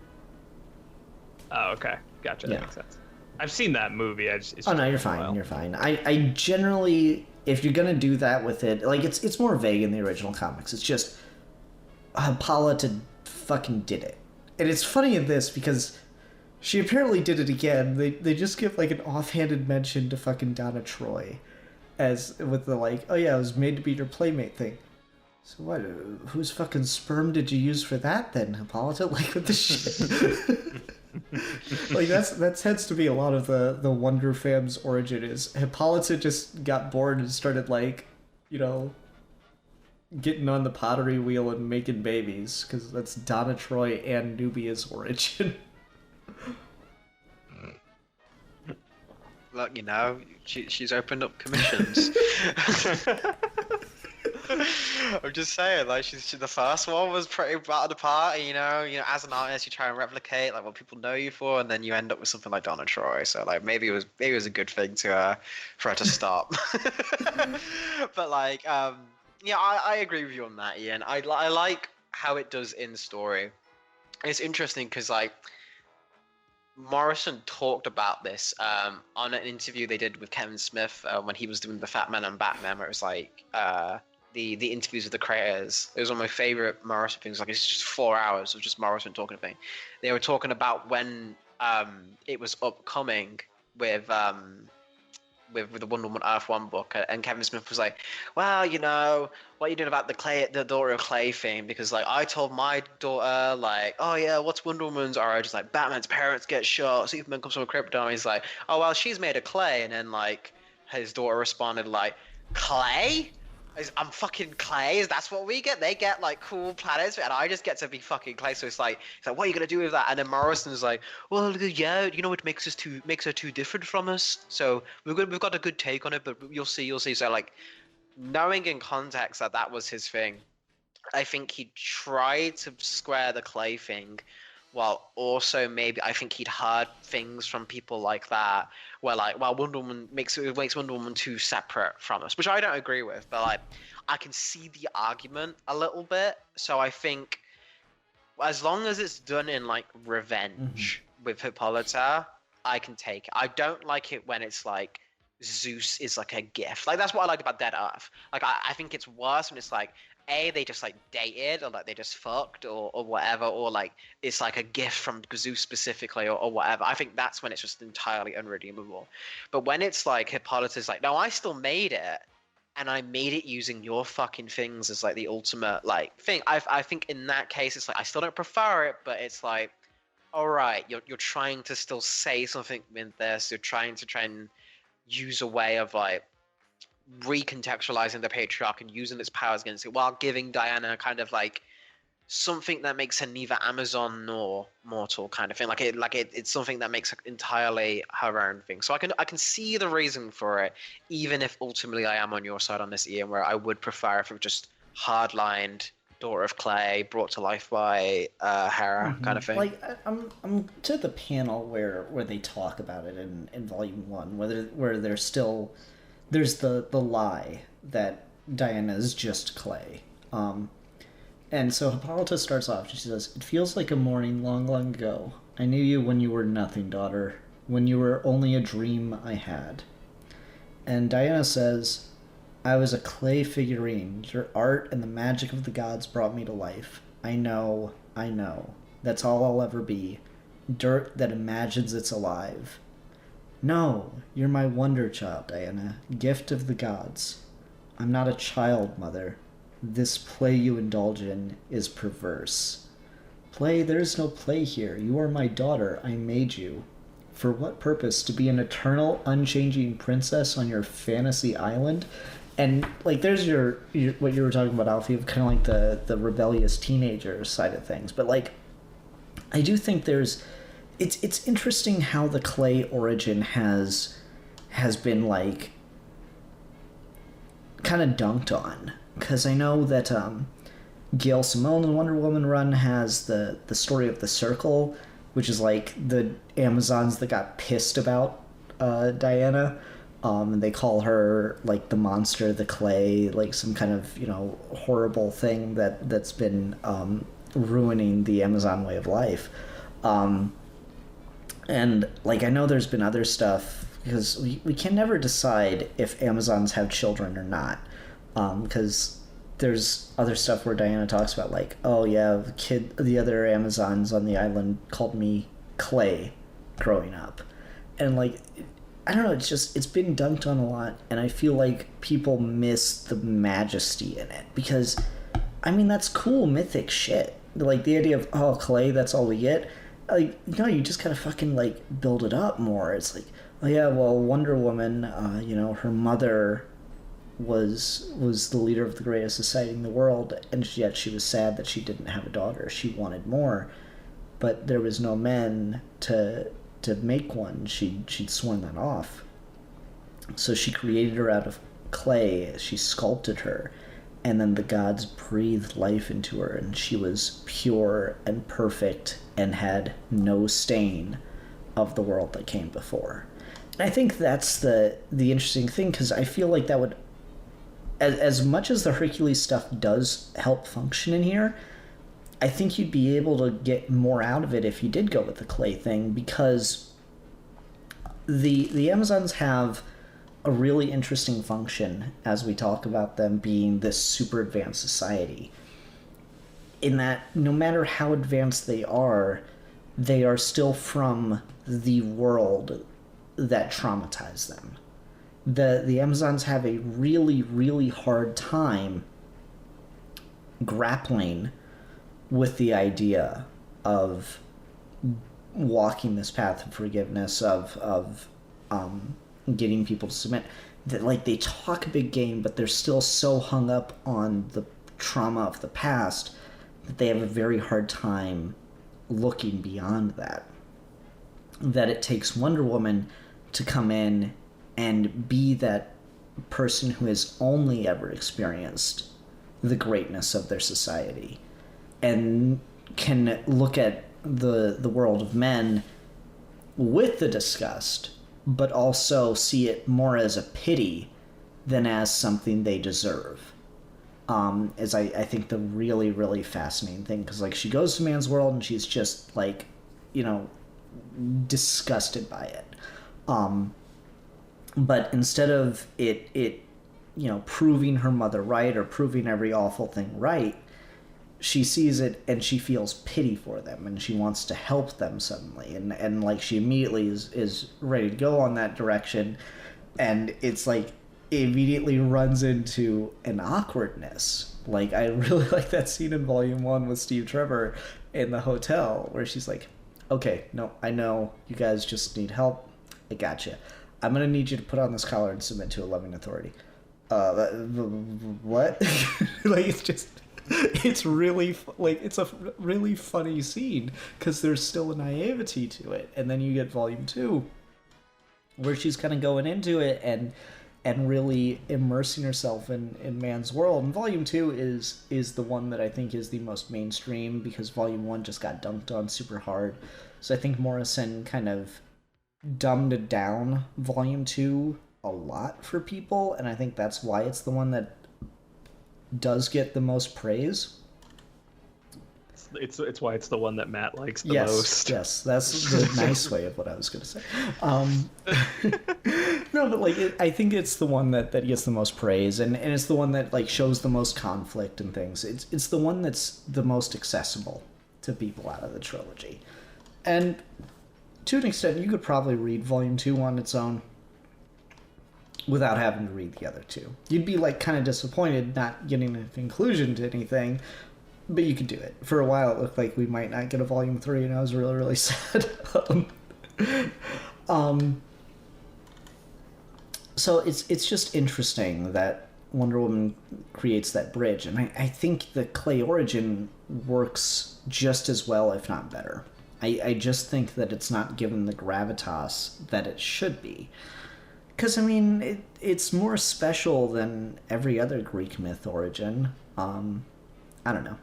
Oh, okay. Gotcha. Yeah. That makes sense. I've seen that movie. Oh, no, you're fine. You're fine. I generally, if you're going to do that with it, like, it's more vague in the original comics. It's just Hippolyta fucking did it. And it's funny in this because she apparently did it again. They just give, like, an offhanded mention to fucking Donna Troy as with the, like, oh yeah, it was made to be your playmate thing. So what, whose fucking sperm did you use for that then, Hippolyta? Like, what the shit? Like, that tends to be a lot of the Wonder Fam's origin is Hippolyta just got bored and started, like, you know, getting on the pottery wheel and making babies, because that's Donna Troy and Nubia's origin. Look, you know, she's opened up commissions. I'm just saying, like, she's the first one was pretty battered apart. You know, as an artist, you try and replicate like what people know you for, and then you end up with something like Donna Troy. So like, maybe it was a good thing to for her to stop. But like, yeah, I agree with you on that, Ian. I like how it does in story. It's interesting because like Morrison talked about this on an interview they did with Kevin Smith when he was doing the Fat Man and Batman, where it was like the interviews with the creators. It was one of my favorite Morrison things. Like, it's just 4 hours of just Morrison talking to me. They were talking about when it was upcoming with the Wonder Woman Earth 1 book, and Kevin Smith was like, well, you know, what are you doing about the daughter of Clay thing? Because like, I told my daughter, like, oh yeah, what's Wonder Woman's origin? Just like, Batman's parents get shot, Superman comes from a Krypton. He's like, oh well, she's made of clay. And then like his daughter responded like, clay? I'm fucking clay. That's what we get. They get like cool planets, and I just get to be fucking clay. So it's like, what are you gonna do with that? And then Morrison's like, well, yeah, you know, it makes her too different from us. So we've got a good take on it, but you'll see. So like, knowing in context that was his thing, I think he tried to square the clay thing, while also maybe I think he'd heard things from people like that, where like, well, Wonder Woman makes Wonder Woman too separate from us, which I don't agree with, but like, I can see the argument a little bit. So I think as long as it's done in like revenge with Hippolyta, I can take it. I don't like it when it's like Zeus is like a gift. Like, that's what I liked about Dead Earth. Like, I think it's worse when it's like, they just like dated, or like they just fucked, or whatever, or like it's like a gift from Zeus specifically, or whatever. I think that's when it's just entirely unredeemable. But when it's like Hippolyta's like, no, I still made it, and I made it using your fucking things as like the ultimate like thing. I think in that case it's like, I still don't prefer it, but it's like, all right, you're trying to still say something with this. You're trying and use a way of like recontextualizing the patriarch and using its powers against it, while giving Diana kind of like something that makes her neither Amazon nor mortal kind of thing. It's something that makes her entirely her own thing. So I can see the reason for it, even if ultimately I am on your side on this, Ian, where I would prefer if it was just hard-lined daughter of clay brought to life by Hera kind of thing. Like, I'm to the panel where they talk about it in volume 1, where there's the lie that Diana is just clay. And so Hippolyta starts off, she says, "It feels like a morning long, long ago. I knew you when you were nothing, daughter. When you were only a dream I had." And Diana says, "I was a clay figurine. Your art and the magic of the gods brought me to life. I know. That's all I'll ever be. Dirt that imagines it's alive. No, you're my wonder child, Diana. Gift of the gods. I'm not a child, mother. This play you indulge in is perverse. Play, there's no play here. You are my daughter. I made you. For what purpose? To be an eternal, unchanging princess on your fantasy island?" And like, there's your what you were talking about, Alfie, of kind of like the rebellious teenager side of things. But like, I do think it's interesting how the clay origin has been like kind of dunked on, because I know that Gail Simone's Wonder Woman run has the story of the Circle, which is like the Amazons that got pissed about Diana. And they call her like the monster, the clay, like some kind of, horrible thing that's been ruining the Amazon way of life. And like, I know there's been other stuff, because we can never decide if Amazons have children or not. Because there's other stuff where Diana talks about like, oh yeah, the other Amazons on the island called me clay growing up. And like, I don't know, it's been dunked on a lot, and I feel like people miss the majesty in it, because, I mean, that's cool mythic shit. Like, the idea of, oh, clay, that's all we get. Like, no, you just gotta fucking, like, build it up more. It's like, oh yeah, well, Wonder Woman, her mother was the leader of the greatest society in the world, and yet she was sad that she didn't have a daughter. She wanted more, but there was no men to make one. She'd sworn that off. So she created her out of clay. She sculpted her, and then the gods breathed life into her, and she was pure and perfect and had no stain of the world that came before. And I think that's the interesting thing, because I feel like that would, as much as the Hercules stuff does help function in here, I think you'd be able to get more out of it if you did go with the clay thing, because the Amazons have a really interesting function as we talk about them being this super advanced society, in that no matter how advanced they are still from the world that traumatized them. The Amazons have a really, really hard time grappling with the idea of walking this path of forgiveness, of getting people to submit. That, like, they talk a big game, but they're still so hung up on the trauma of the past that they have a very hard time looking beyond that. That it takes Wonder Woman to come in and be that person who has only ever experienced the greatness of their society and can look at the world of men with the disgust, but also see it more as a pity than as something they deserve. Is I think the really, really fascinating thing, because, like, she goes to man's world and she's just, like, you know, disgusted by it. But instead of it you know, proving her mother right or proving every awful thing right, she sees it and she feels pity for them and she wants to help them suddenly, and like, she immediately is ready to go on that direction, and it's like immediately runs into an awkwardness. Like, I really like that scene in Volume 1 with Steve Trevor in the hotel where she's like, okay, no, I know you guys just need help. I gotcha. I'm going to need you to put on this collar and submit to a loving authority. What? Like, it's really, like, it's a really funny scene because there's still a naivety to it. And then you get Volume 2 where she's kind of going into it and really immersing herself in man's world. And Volume 2 is the one that I think is the most mainstream, because Volume 1 just got dunked on super hard. So I think Morrison kind of dumbed down Volume 2 a lot for people, and I think that's why it's the one that does get the most praise. It's why it's the one that Matt likes the yes, most. Yes, that's the nice way of what I was going to say. No, but like, I think it's the one that gets the most praise, and it's the one that, like, shows the most conflict and things. It's the one that's the most accessible to people out of the trilogy. And to an extent, you could probably read Volume 2 on its own without having to read the other two. You'd be, like, kind of disappointed not getting a conclusion to anything, but you could do it. For a while, it looked like we might not get a Volume 3, and I was really, really sad. So it's just interesting that Wonder Woman creates that bridge, and I think the clay origin works just as well, if not better. I just think that it's not given the gravitas that it should be. Because, I mean, it's more special than every other Greek myth origin. I don't know.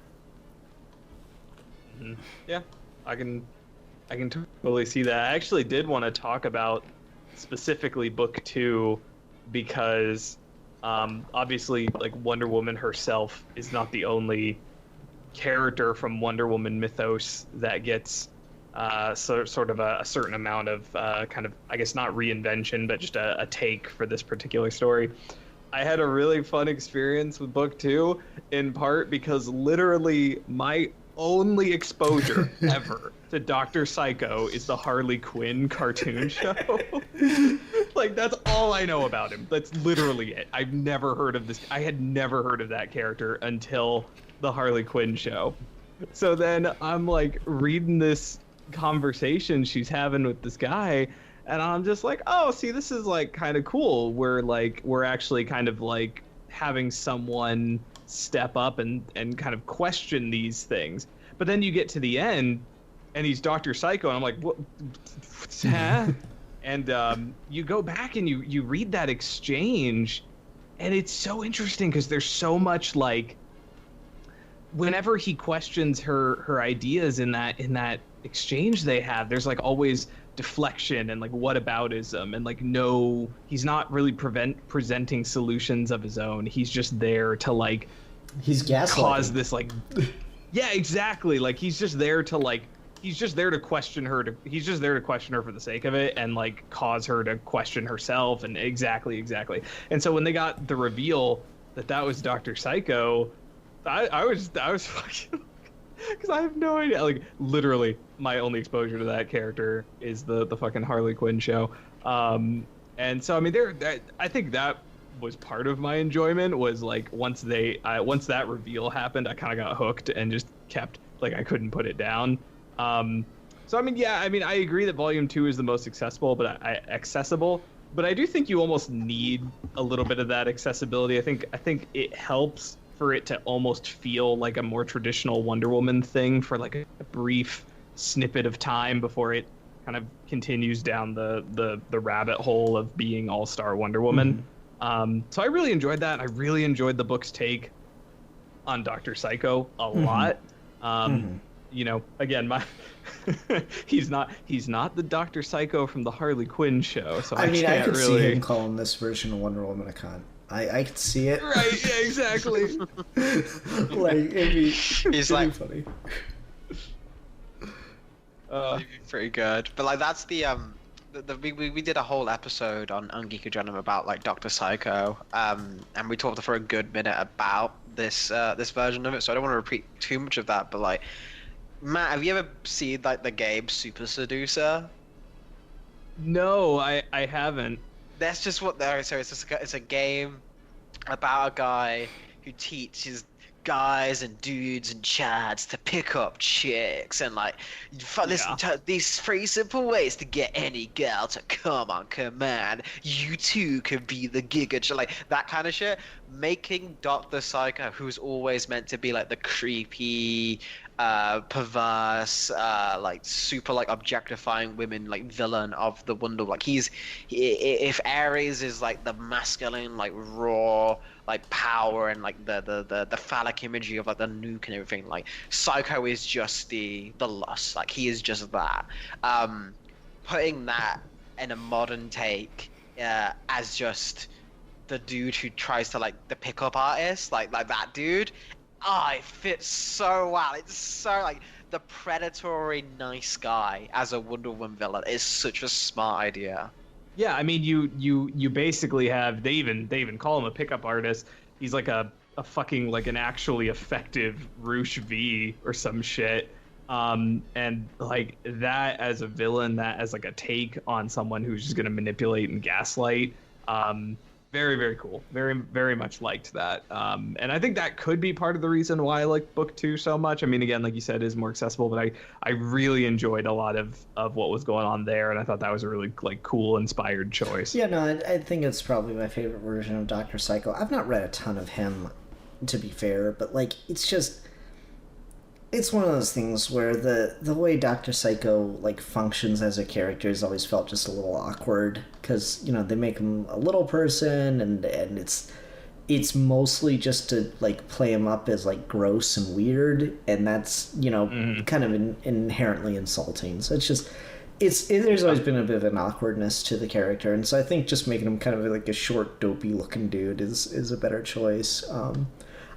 Yeah, I can totally see that. I actually did want to talk about specifically Book 2 because obviously, like, Wonder Woman herself is not the only character from Wonder Woman mythos that gets sort of a certain amount of kind of, I guess, not reinvention, but just a take for this particular story. I had a really fun experience with Book 2, in part because literally my only exposure ever to Dr. Psycho is the Harley Quinn cartoon show. Like, that's all I know about him. That's literally it. I've never heard of this. I had never heard of that character until the Harley Quinn show. So then I'm, like, reading this conversation she's having with this guy, And I'm just like, oh, see, this is like kind of cool. We're actually kind of like having someone step up and kind of question these things. But then you get to the end, and he's Dr. Psycho, and I'm like, what? Huh? And you go back and you read that exchange, and it's so interesting because there's so much like, whenever he questions her ideas in that exchange they have, there's like always deflection and like whataboutism, and like, no, he's not really presenting solutions of his own. He's just there to like, he's gaslighting. Cause this like, yeah, exactly. Like he's just there to question her. He's just there to question her for the sake of it, and like cause her to question herself. And exactly. And so when they got the reveal that was Dr. Psycho, I was fucking, because I have no idea. Like literally, my only exposure to that character is the fucking Harley Quinn show. And so I mean, I think that was part of my enjoyment, was like once that reveal happened, I kind of got hooked and just kept, like, I couldn't put it down. So I mean, yeah, I mean, I agree that Volume 2 is the most accessible, but I do think you almost need a little bit of that accessibility. I think it helps for it to almost feel like a more traditional Wonder Woman thing for like a brief snippet of time before it kind of continues down the rabbit hole of being All-Star Wonder Woman. So I really enjoyed that. I really enjoyed the book's take on Dr. Psycho a lot. You know, again, he's not the Dr. Psycho from the Harley Quinn show. So I mean, I could see him calling this version of Wonder Woman a cunt. I could see it. Right, yeah, exactly. Like, He's like funny. Pretty good. But like, that's we did a whole episode on Geeky Adrenaline about like Dr. Psycho, and we talked for a good minute about this version of it. So I don't want to repeat too much of that. But like, Matt, have you ever seen like the game Super Seducer? No, I haven't. That's just what there is. So it's a game about a guy who teaches guys and dudes and chads to pick up chicks, and like, listen to these 3 simple ways to get any girl to come on command. You too can be the giga, like that kind of shit. Making Dr. Psycho, who's always meant to be like the creepy, perverse, like super like objectifying women, like villain of the Wonder, like if Ares is like the masculine, like raw, like power and like the phallic imagery of like the nuke and everything, like Psycho is just the lust, like he is just that. Putting that in a modern take as just the dude who tries to like the pickup artist, like that dude, it fits so well. It's so like the predatory nice guy as a Wonder Woman villain is such a smart idea. Yeah, I mean, you basically have, they even call him a pickup artist. He's like a fucking like an actually effective Roosh V or some shit. And like that as a villain, that as like a take on someone who's just gonna manipulate and gaslight. Very, very cool. Very, very much liked that. And I think that could be part of the reason why I like book 2 so much. I mean, again, like you said, it is more accessible, but I really enjoyed a lot of what was going on there, and I thought that was a really like cool, inspired choice. Yeah, no, I think it's probably my favorite version of Dr. Psycho. I've not read a ton of him, to be fair, but like it's one of those things where the way Dr. Psycho like functions as a character has always felt just a little awkward, because you know they make him a little person, and it's mostly just to like play him up as like gross and weird, and that's, you know, kind of inherently insulting. So there's always been a bit of an awkwardness to the character, and so I think just making him kind of like a short, dopey looking dude is a better choice.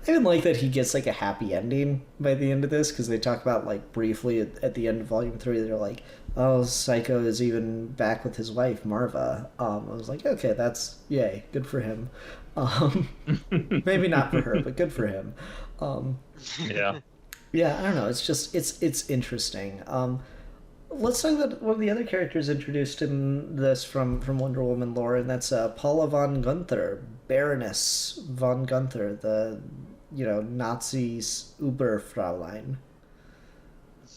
I even like that he gets like a happy ending by the end of this, because they talk about like briefly at the end of Volume 3, they're like, oh, Psycho is even back with his wife Marva. I was like, okay, that's yay, good for him. Maybe not for her, but good for him. Yeah, I don't know, it's interesting. Let's talk about one of the other characters introduced in this from Wonder Woman lore, and that's Paula von Gunther, Baroness von Gunther, the, you know, Nazi Uberfräulein.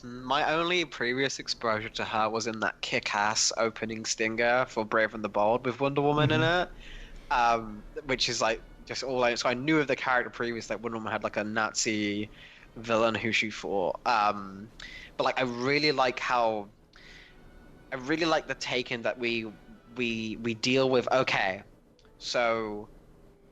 My only previous exposure to her was in that kick-ass opening stinger for Brave and the Bold with Wonder Woman in it, which is like just all I. So I knew of the character previously. Like Wonder Woman had like a Nazi villain who she fought. But like I really like the taken that we deal with. Okay, so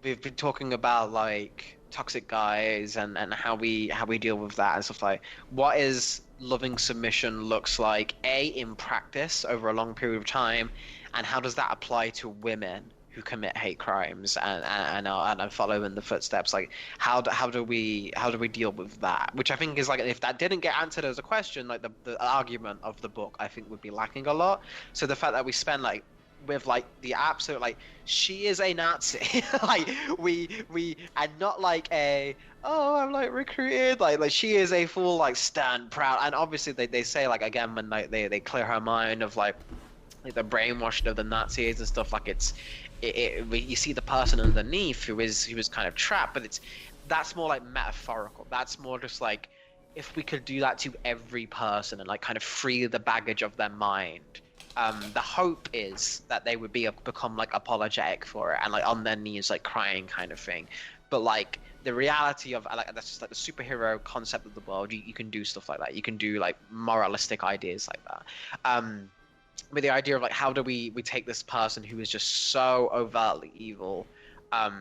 we've been talking about like toxic guys and how we deal with that and stuff like what is loving submission looks like in practice over a long period of time, and how does that apply to women who commit hate crimes and follow in the footsteps. Like how do we deal with that, which I think is like, if that didn't get answered as a question, like the argument of the book I think would be lacking a lot. So the fact that we spend like with like the absolute like she is a Nazi like we and not like a I'm like recruited like she is a full like stand proud, and obviously they say like again when like they clear her mind of like the brainwashing of the Nazis and stuff, like you see the person underneath who was kind of trapped, but that's more like metaphorical. That's more just like if we could do that to every person and like kind of free the baggage of their mind. The hope is that they would become like apologetic for it and like on their knees like crying kind of thing. But like the reality of like that's just like the superhero concept of the world. You can do stuff like that. You can do like moralistic ideas like that. With the idea of like how do we take this person who is just so overtly evil,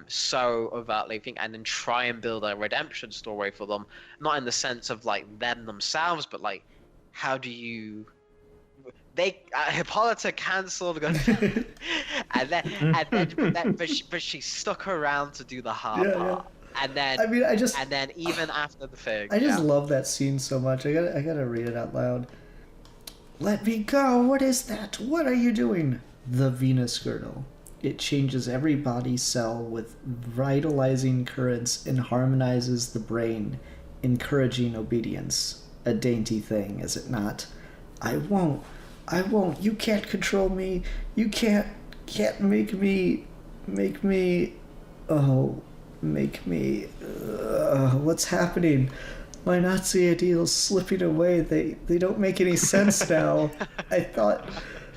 so overtly think, and then try and build a redemption story for them, not in the sense of like them themselves, but like how do you Hippolyta cancelled but she stuck around to do the hard part. And then and then even after the thing, I just love that scene so much. I gotta read it out loud. Let me go. What is that? What are you doing? The Venus girdle. It changes every body cell with vitalizing currents and harmonizes the brain, encouraging obedience. A dainty thing, is it not? I won't. You can't control me. You can't make me. What's happening? My Nazi ideals slipping away. They don't make any sense now. I thought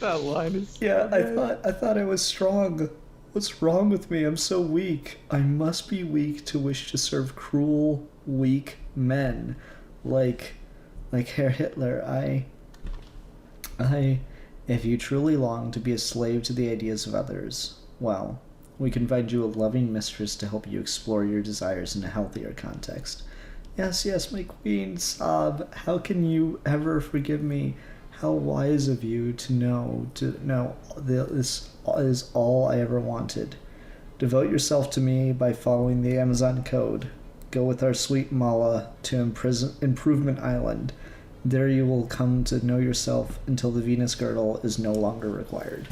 that line is I thought I was strong. What's wrong with me? I'm so weak. I must be weak to wish to serve cruel, weak men. Like Herr Hitler, I if you truly long to be a slave to the ideas of others, well, we can find you a loving mistress to help you explore your desires in a healthier context. Yes, my queen, sob. How can you ever forgive me? How wise of you to know this is all I ever wanted. Devote yourself to me by following the Amazon code. Go with our sweet Mala to Improvement Island. There you will come to know yourself until the Venus girdle is no longer required.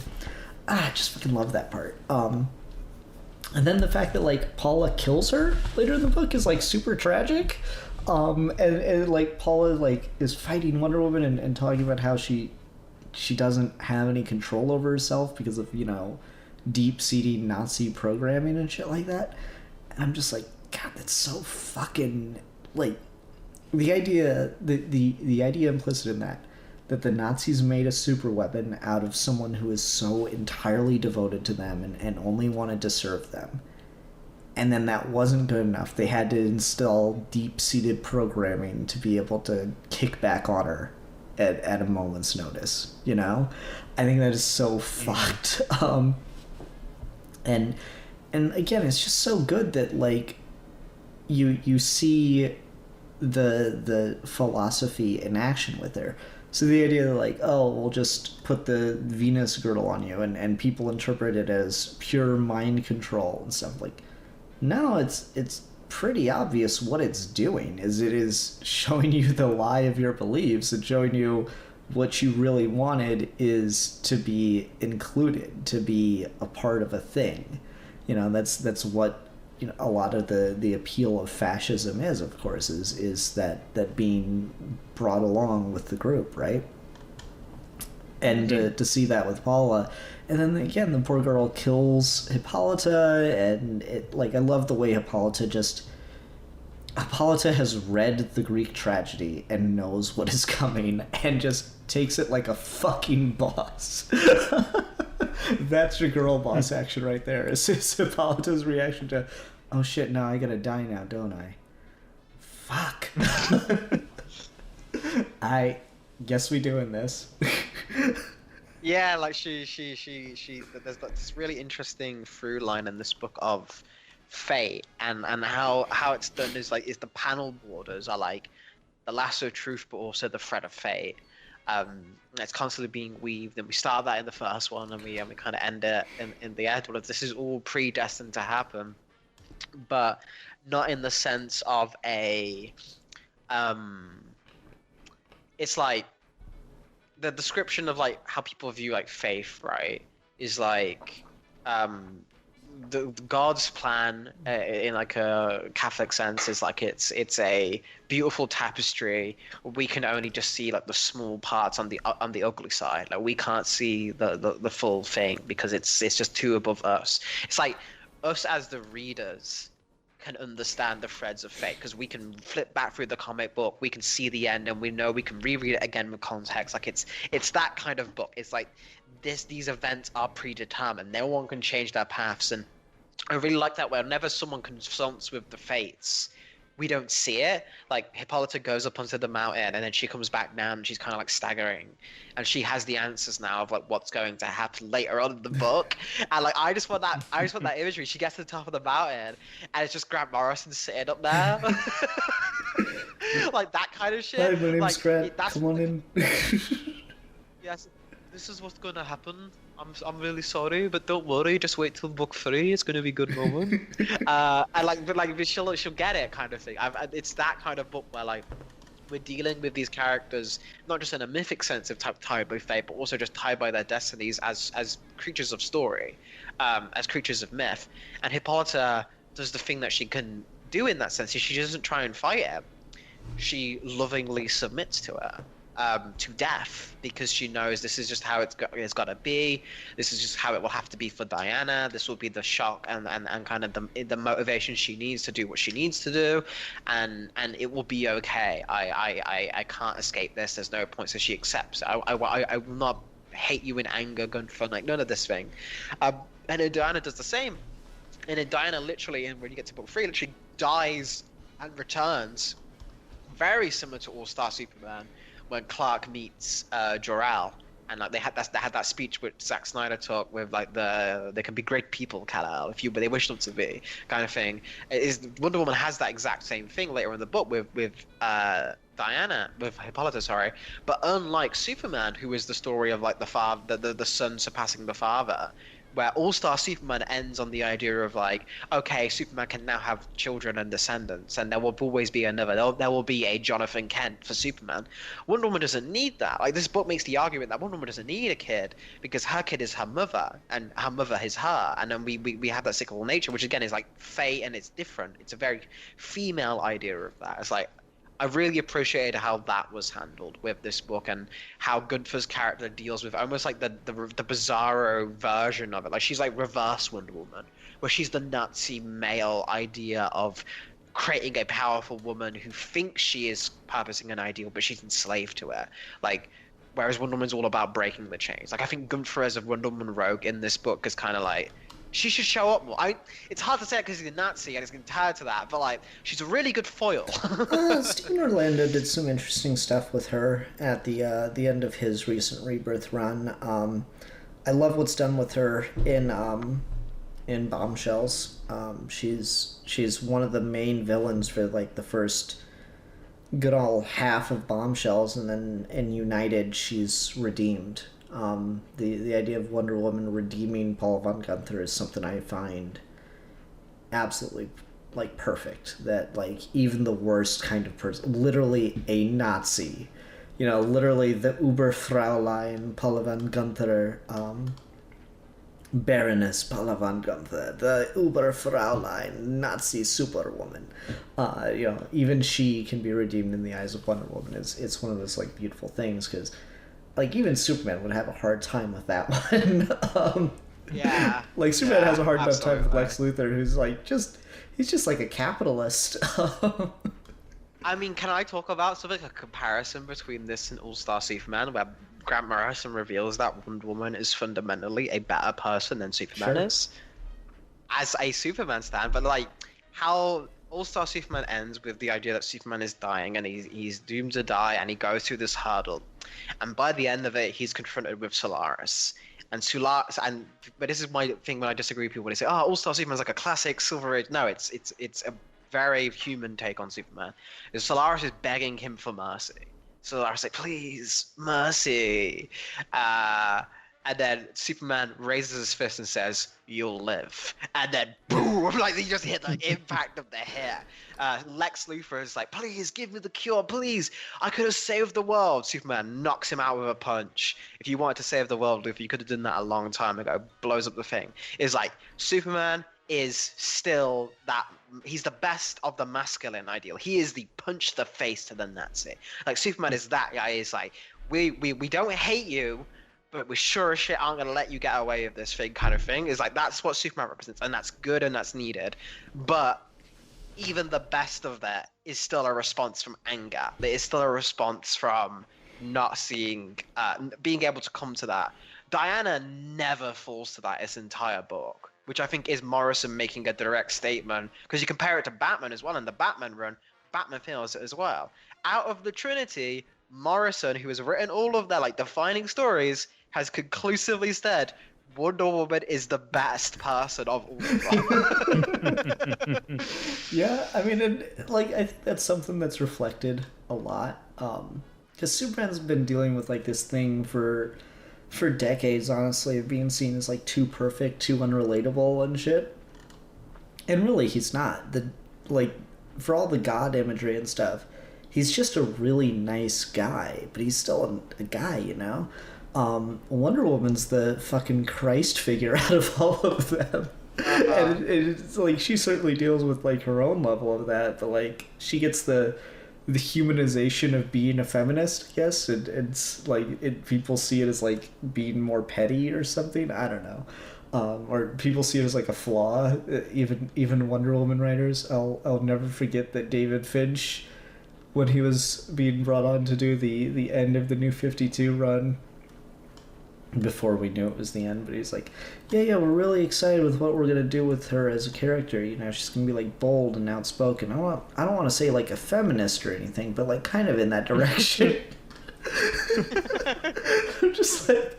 I just fucking love that part. And then the fact that like Paula kills her later in the book is like super tragic. And like Paula like is fighting Wonder Woman and talking about how she doesn't have any control over herself because of, deep-seated Nazi programming and shit like that. And I'm just like, God, that's so fucking like the idea implicit in that the Nazis made a super weapon out of someone who is so entirely devoted to them and only wanted to serve them. And then that wasn't good enough. They had to install deep-seated programming to be able to kick back on her at a moment's notice, I think that is so fucked. And again, it's just so good that, like, you see the philosophy in action with her. So the idea that like, we'll just put the Venus girdle on you and people interpret it as pure mind control and stuff. Like, no, it's pretty obvious what it's doing. It is showing you the lie of your beliefs and showing you what you really wanted is to be included, to be a part of a thing. That's what a lot of the appeal of fascism is, of course, is that being brought along with the group, right? And to see that with Paula, and then again the poor girl kills Hippolyta, and I love the way Hippolyta just Hippolyta has read the Greek tragedy and knows what is coming and just takes it like a fucking boss. That's your girl boss action right there. It's Hippolyta's reaction to, oh shit, now I gotta die now, don't I? Fuck. I guess we doing this. Yeah, like she there's this really interesting through line in this book of fate and how it's done is the panel borders are like the lasso of truth but also the thread of fate. It's constantly being weaved, and we start that in the first one and we kind of end it in the end. Well, this is all predestined to happen, but not in the sense of a it's like the description of like how people view like faith, right, is like the God's plan in like a Catholic sense is like it's a beautiful tapestry. We can only just see like the small parts on the ugly side. Like we can't see the full thing because it's just too above us. It's like us as the readers can understand the threads of fate because we can flip back through the comic book, we can see the end, and we know we can reread it again with context. Like it's that kind of book. It's like these events are predetermined. No one can change their paths, and I really like that whenever someone consults with the fates, we don't see it. Like Hippolyta goes up onto the mountain and then she comes back down and she's kind of like staggering, and she has the answers now of like what's going to happen later on in the book. And like I just want that imagery. She gets to the top of the mountain and it's just Grant Morrison sitting up there. Like that kind of shit. Hi, my name's like, Grant. Come on in. Yes, this is what's going to happen. I'm really sorry, but don't worry. Just wait till book 3. It's going to be a good moment. And she'll get it, kind of thing. It's that kind of book where like we're dealing with these characters not just in a mythic sense of tied by fate, but also just tied by their destinies as creatures of story, as creatures of myth. And Hippolyta does the thing that she can do in that sense. She doesn't try and fight it. She lovingly submits to it. To death, because she knows this is just how it's got to be. This is just how it will have to be for Diana. This will be the shock and kind of the motivation she needs to do what she needs to do, and it will be okay. I can't escape this. There's no point. So she accepts. I will not hate you in anger, gunfun, like none of this thing. And then Diana does the same. And then Diana literally, and when you get to book 3, literally dies and returns, very similar to All-Star Superman. When Clark meets Jor-El, and like they had that speech which Zack Snyder took with like they can be great people, Kal-El, but they wish them to be, kind of thing. Wonder Woman has that exact same thing later in the book with Diana, with Hippolyta, sorry. But unlike Superman, who is the story of like the father, the son surpassing the father, where All-Star Superman ends on the idea of like, okay, Superman can now have children and descendants, and there will always be another. There will be a Jonathan Kent for Superman. Wonder Woman doesn't need that. Like this book makes the argument that Wonder Woman doesn't need a kid because her kid is her mother, and her mother is her. And then we have that cyclical nature, which again is like fate, and it's different. It's a very female idea of that. It's like, I really appreciated how that was handled with this book, and how Gunther's character deals with almost like the bizarro version of it. Like she's like reverse Wonder Woman, where she's the Nazi male idea of creating a powerful woman who thinks she is purposing an ideal, but she's enslaved to it. Like, whereas Wonder Woman's all about breaking the chains. Like I think Gunther as a Wonder Woman rogue in this book is kind of like, she should show up more. It's hard to say because he's a Nazi and he's getting tired to that, but like she's a really good foil. Stephen Orlando did some interesting stuff with her at the end of his recent Rebirth run. I love what's done with her in Bombshells. She's one of the main villains for like the first good all half of Bombshells, and then in United she's redeemed. The idea of Wonder Woman redeeming Paul von Gunther is something I find absolutely like perfect. That like even the worst kind of person, literally a Nazi, literally the Uberfräulein Paula von Gunther, Baroness Paula von Gunther, the Uberfräulein Nazi Superwoman. Even she can be redeemed in the eyes of Wonder Woman. It's one of those like beautiful things, because like even Superman would have a hard time with that one. Yeah. Like Superman has a hard enough time absolutely. with Lex Luthor, who's like just He's just like a capitalist. I mean, can I talk about something, a comparison between this and All-Star Superman, where Grant Morrison reveals that Wonder Woman is fundamentally a better person than Superman Sure. is? As a Superman stan, but like, how All-Star Superman ends with the idea that Superman is dying and he's doomed to die, and he goes through this hurdle. And by the end of it, he's confronted with Solaris. And Solaris, but this is my thing when I disagree with people when they say, "Oh, All-Star Superman's like a classic Silver Age." No, it's a very human take on Superman. Is Solaris is begging him for mercy. Solaris is like, "Please, mercy." And then Superman raises his fist and says, "You'll live." And then boom, like he just hit the impact of the hit. Lex Luthor is like, "Please give me the cure, please. I could have saved the world." Superman knocks him out with a punch. If you wanted to save the world, Luthor, you could have done that a long time ago. Blows up the thing. It's like Superman is still that. He's the best of the masculine ideal. He is the punch the face to the Nazi. Like Superman is that guy. Is like, we don't hate you, but we sure as shit aren't gonna let you get away with this thing, kind of thing. Is like, that's what Superman represents, and that's good and that's needed. But even the best of that is still a response from anger. It is still a response from not seeing, being able to come to that. Diana never falls to that this entire book, which I think is Morrison making a direct statement, because you compare it to Batman as well, and the Batman run, Batman feels it as well. Out of the Trinity, Morrison, who has written all of their like defining stories, has conclusively said Wonder Woman is the best person of all of them. Yeah, I mean, I think that's something that's reflected a lot. Because Superman's been dealing with like this thing for decades, honestly, of being seen as like too perfect, too unrelatable and shit. And really, he's not. For all the God imagery and stuff, he's just a really nice guy, but he's still a guy, you know? Wonder Woman's the fucking Christ figure out of all of them. And it's like, she certainly deals with like her own level of that, but like, she gets the humanization of being a feminist, I guess, and it's like people see it as like being more petty or something. I don't know, or people see it as like a flaw. Even Wonder Woman writers. I'll never forget that David Finch, when he was being brought on to do the end of the New 52 run, before we knew it was the end, but he's like, yeah, we're really excited with what we're gonna do with her as a character. You know, she's gonna be like bold and outspoken. I don't want to say like a feminist or anything, but like kind of in that direction. I'm just like,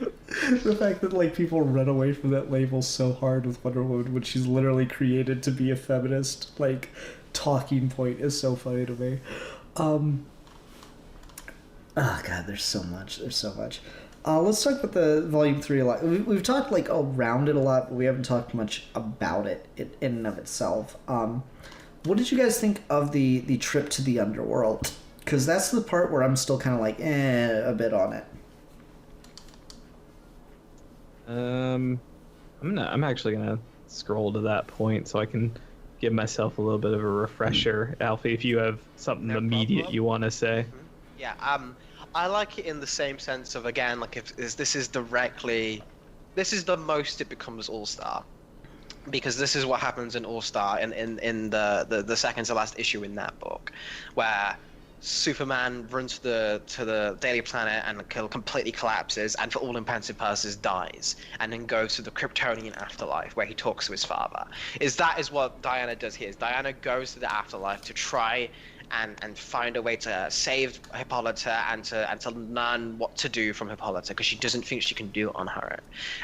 the fact that like people run away from that label so hard with Wonder Woman when she's literally created to be a feminist, like, talking point is so funny to me. Oh god, there's so much. Let's talk about the Volume 3 a lot. We've talked, like, around it a lot, but we haven't talked much about it in and of itself. What did you guys think of the trip to the underworld? Because that's the part where I'm still kind of like, a bit on it. I'm actually gonna scroll to that point so I can give myself a little bit of a refresher. Alfie, if you have something No immediate problem. you want to say. Yeah, I like it in the same sense of, again, like, if this is the most it becomes All-Star, because this is what happens in All-Star in the second to last issue in that book, where Superman runs to the Daily Planet and completely collapses, and for all intents and purposes dies, and then goes to the Kryptonian afterlife where he talks to his father. That is what Diana does here. Diana goes to the afterlife to try and find a way to save Hippolyta and to learn what to do from Hippolyta, because she doesn't think she can do it on her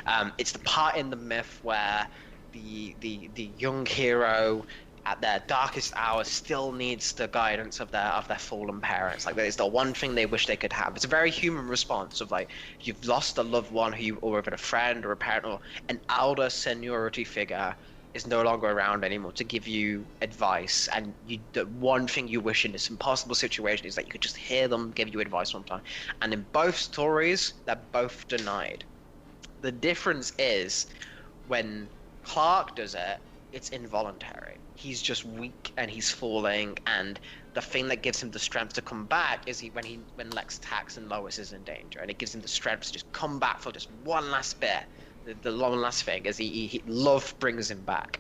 own. It's the part in the myth where the young hero at their darkest hour still needs the guidance of their fallen parents. Like, that is the one thing they wish they could have. It's a very human response of, like, you've lost a loved one or even a friend or a parent, or an elder seniority figure is no longer around anymore to give you advice, and the one thing you wish in this impossible situation is that you could just hear them give you advice one time. And in both stories, they're both denied. The difference is, when Clark does it, it's involuntary. He's just weak and he's falling, and the thing that gives him the strength to come back is when Lex attacks and Lois is in danger, and it gives him the strength to just come back for just one last bit. The long last thing is he love brings him back.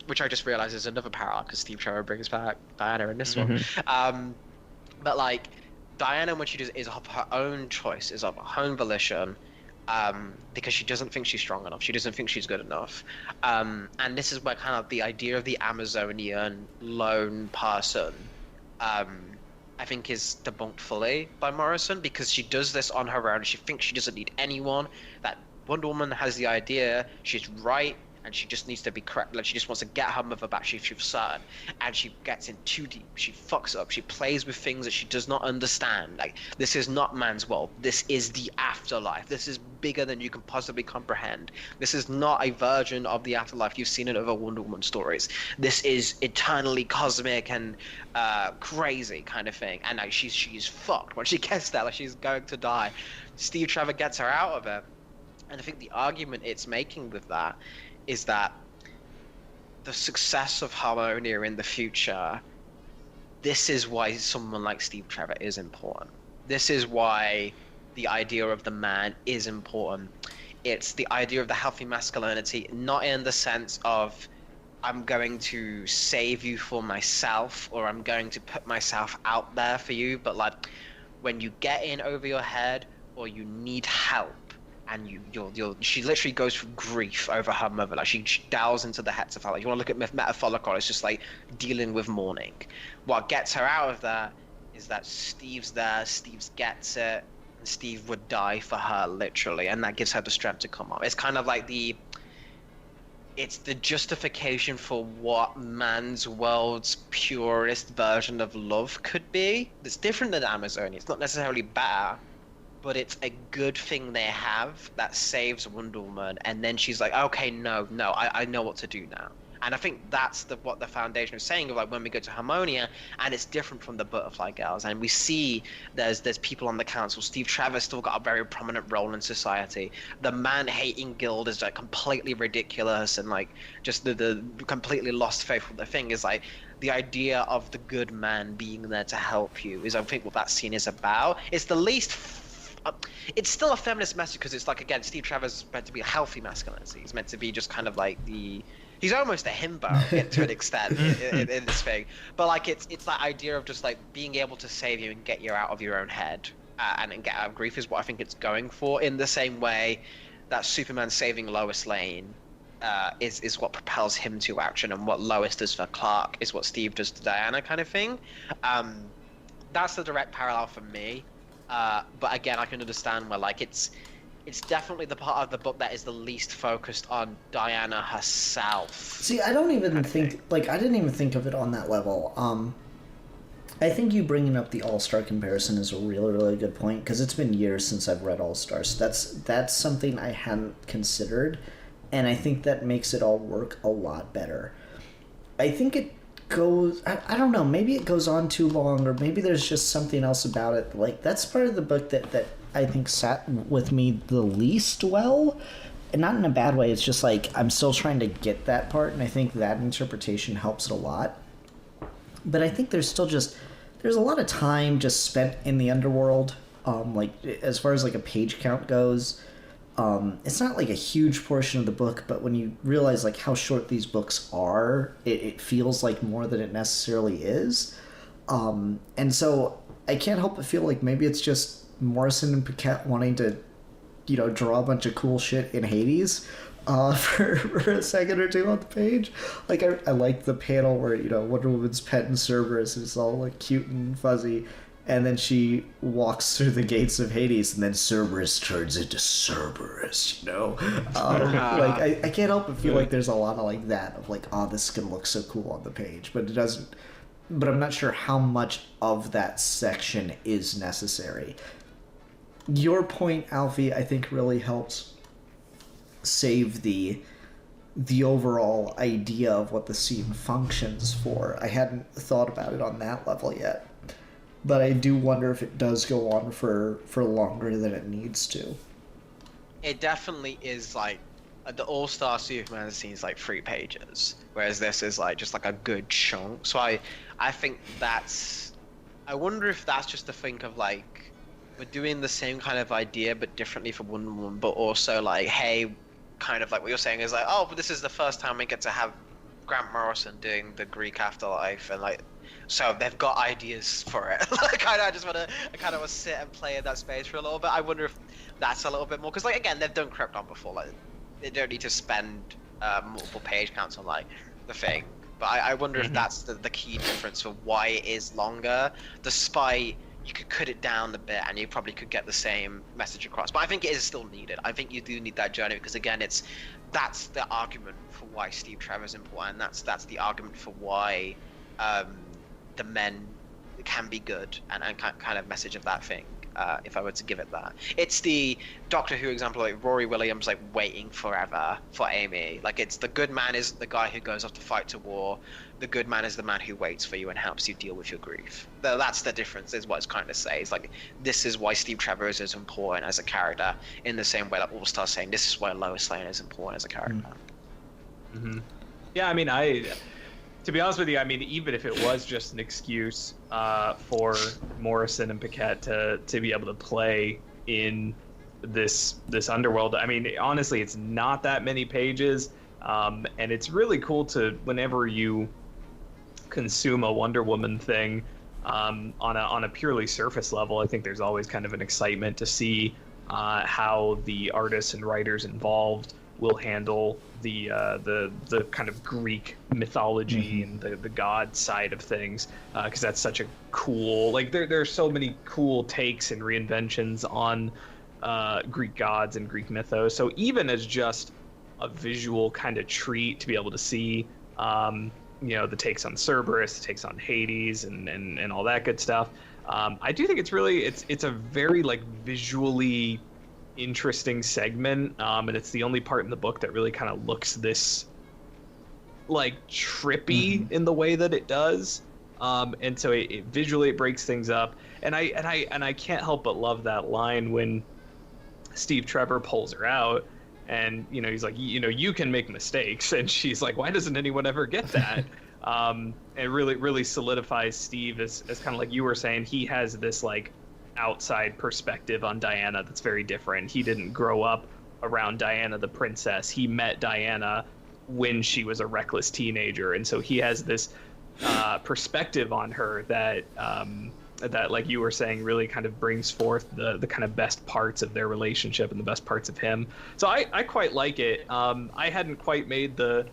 which I just realized is another parallel because Steve Trevor brings back Diana in this one. But like Diana, when she does, is of her own choice, is of her own volition, because she doesn't think she's strong enough. She doesn't think she's good enough. And this is where kind of the idea of the Amazonian lone person, I think, is debunked fully by Morrison, because she does this on her own. She thinks she doesn't need anyone. That Wonder Woman has the idea, she's right, and she just needs to be correct. Like, she just wants to get her mother back. She's certain, and she gets in too deep. She fucks up. She plays with things that she does not understand. Like, this is not man's world. This is the afterlife. This is bigger than you can possibly comprehend. This is not a version of the afterlife you've seen in other Wonder Woman stories. This is eternally cosmic and crazy kind of thing. And like, she's fucked when she gets there. Like, she's going to die. Steve Trevor gets her out of it, and I think the argument it's making with that is that the success of Harmonia in the future, this is why someone like Steve Trevor is important. This is why the idea of the man is important. It's the idea of the healthy masculinity, not in the sense of I'm going to save you for myself, or I'm going to put myself out there for you, but like when you get in over your head or you need help, and she literally goes through grief over her mother. Like, she delves into the depths of her. Like, you want to look at metaphorical, it's just like dealing with mourning. What gets her out of that is that Steve's there, Steve gets it, and Steve would die for her, literally, and that gives her the strength to come up. It's kind of like it's the justification for what man's world's purest version of love could be. It's different than Amazon. It's not necessarily better, but it's a good thing they have that saves Wonder Woman. And then she's like, okay, no, I know what to do now. And I think that's what the foundation is saying of, like, when we go to Harmonia, and it's different from the Butterfly Girls, and we see there's people on the council. Steve Trevor's still got a very prominent role in society. The man-hating guild is like completely ridiculous, and like just the completely lost faith of the thing is like the idea of the good man being there to help you is, I think, what that scene is about. It's the least it's still a feminist message, because it's like, again, Steve Trevor's meant to be a healthy masculinity. He's meant to be just kind of like he's almost a himbo to an extent in this thing. But like it's that idea of just like being able to save you and get you out of your own head and get out of grief is what I think it's going for. In the same way that Superman saving Lois Lane is what propels him to action, and what Lois does for Clark is what Steve does to Diana, kind of thing. That's the direct parallel for me. But again, I can understand where, like, it's definitely the part of the book that is the least focused on Diana herself. See, I don't even think, like, I didn't even think of it on that level. I think you bringing up the All-Star comparison is a really, really good point, because it's been years since I've read All-Stars. That's something I hadn't considered, and I think that makes it all work a lot better. I think it goes, I don't know, maybe it goes on too long, or maybe there's just something else about it. Like, that's part of the book that I think sat with me the least well, and not in a bad way. It's just like I'm still trying to get that part, and I think that interpretation helps it a lot. But I think there's a lot of time just spent in the underworld. Like, as far as like a page count goes, it's not like a huge portion of the book, but when you realize like how short these books are, it feels like more than it necessarily is. And so I can't help but feel like maybe it's just Morrison and Paquette wanting to, draw a bunch of cool shit in Hades for a second or two on the page. Like, I like the panel where, Wonder Woman's petting Cerberus is all like cute and fuzzy, and then she walks through the gates of Hades, and then Cerberus turns into Cerberus, Like, I can't help but feel like there's a lot of like that, of like, oh, this is gonna look so cool on the page, but it doesn't. But I'm not sure how much of that section is necessary. Your point, Alfie, I think really helps save the overall idea of what the scene functions for. I hadn't thought about it on that level yet, but I do wonder if it does go on for longer than it needs to. It definitely is. Like, the All-Star Superman scene is like 3 pages, whereas this is like just like a good chunk. So I think I wonder if that's just to think of like, we're doing the same kind of idea but differently for Wonder Woman, but also like, hey, kind of like what you're saying is like, oh, but this is the first time we get to have Grant Morrison doing the Greek afterlife, and like, so they've got ideas for it. Like, I kind of want to sit and play in that space for a little bit. I wonder if that's a little bit more, because like again, they've done Krypton before. Like, they don't need to spend multiple page counts on like the thing. But I wonder if that's the key difference for why it is longer, despite you could cut it down a bit and you probably could get the same message across. But I think it is still needed. I think you do need that journey, because again, that's the argument for why Steve Trevor's important. That's the argument for why the men can be good, and kind of message of that thing. If I were to give it that, it's the Doctor Who example, like Rory Williams, like waiting forever for Amy. Like, it's the good man is the guy who goes off to fight to war. The good man is the man who waits for you and helps you deal with your grief. That's the difference, is what it's trying to say. It's like, this is why Steve Trevor is as important as a character, in the same way that All Star's saying this is why Lois Lane is important as a character. Yeah, I mean, to be honest with you, I mean, even if it was just an excuse for Morrison and Paquette to be able to play in this underworld, I mean, honestly, it's not that many pages, and it's really cool to, whenever you consume a Wonder Woman thing on a purely surface level, I think there's always kind of an excitement to see how the artists and writers involved will handle the kind of Greek mythology and the god side of things, because that's such a cool, like, there are so many cool takes and reinventions on Greek gods and Greek mythos. So even as just a visual kind of treat to be able to see the takes on Cerberus, the takes on Hades, and all that good stuff, I do think it's a very like visually interesting segment, and it's the only part in the book that really kind of looks this like trippy in the way that it does, and so it visually it breaks things up, and I can't help but love that line when Steve Trevor pulls her out, and he's like, you can make mistakes, and she's like, why doesn't anyone ever get that? It really solidifies Steve as kind of like you were saying. He has this like outside perspective on Diana that's very different. He didn't grow up around Diana the princess. He met Diana when she was a reckless teenager, and so he has this perspective on her that like you were saying really kind of brings forth the kind of best parts of their relationship and the best parts of him. So I quite like it. I hadn't quite made the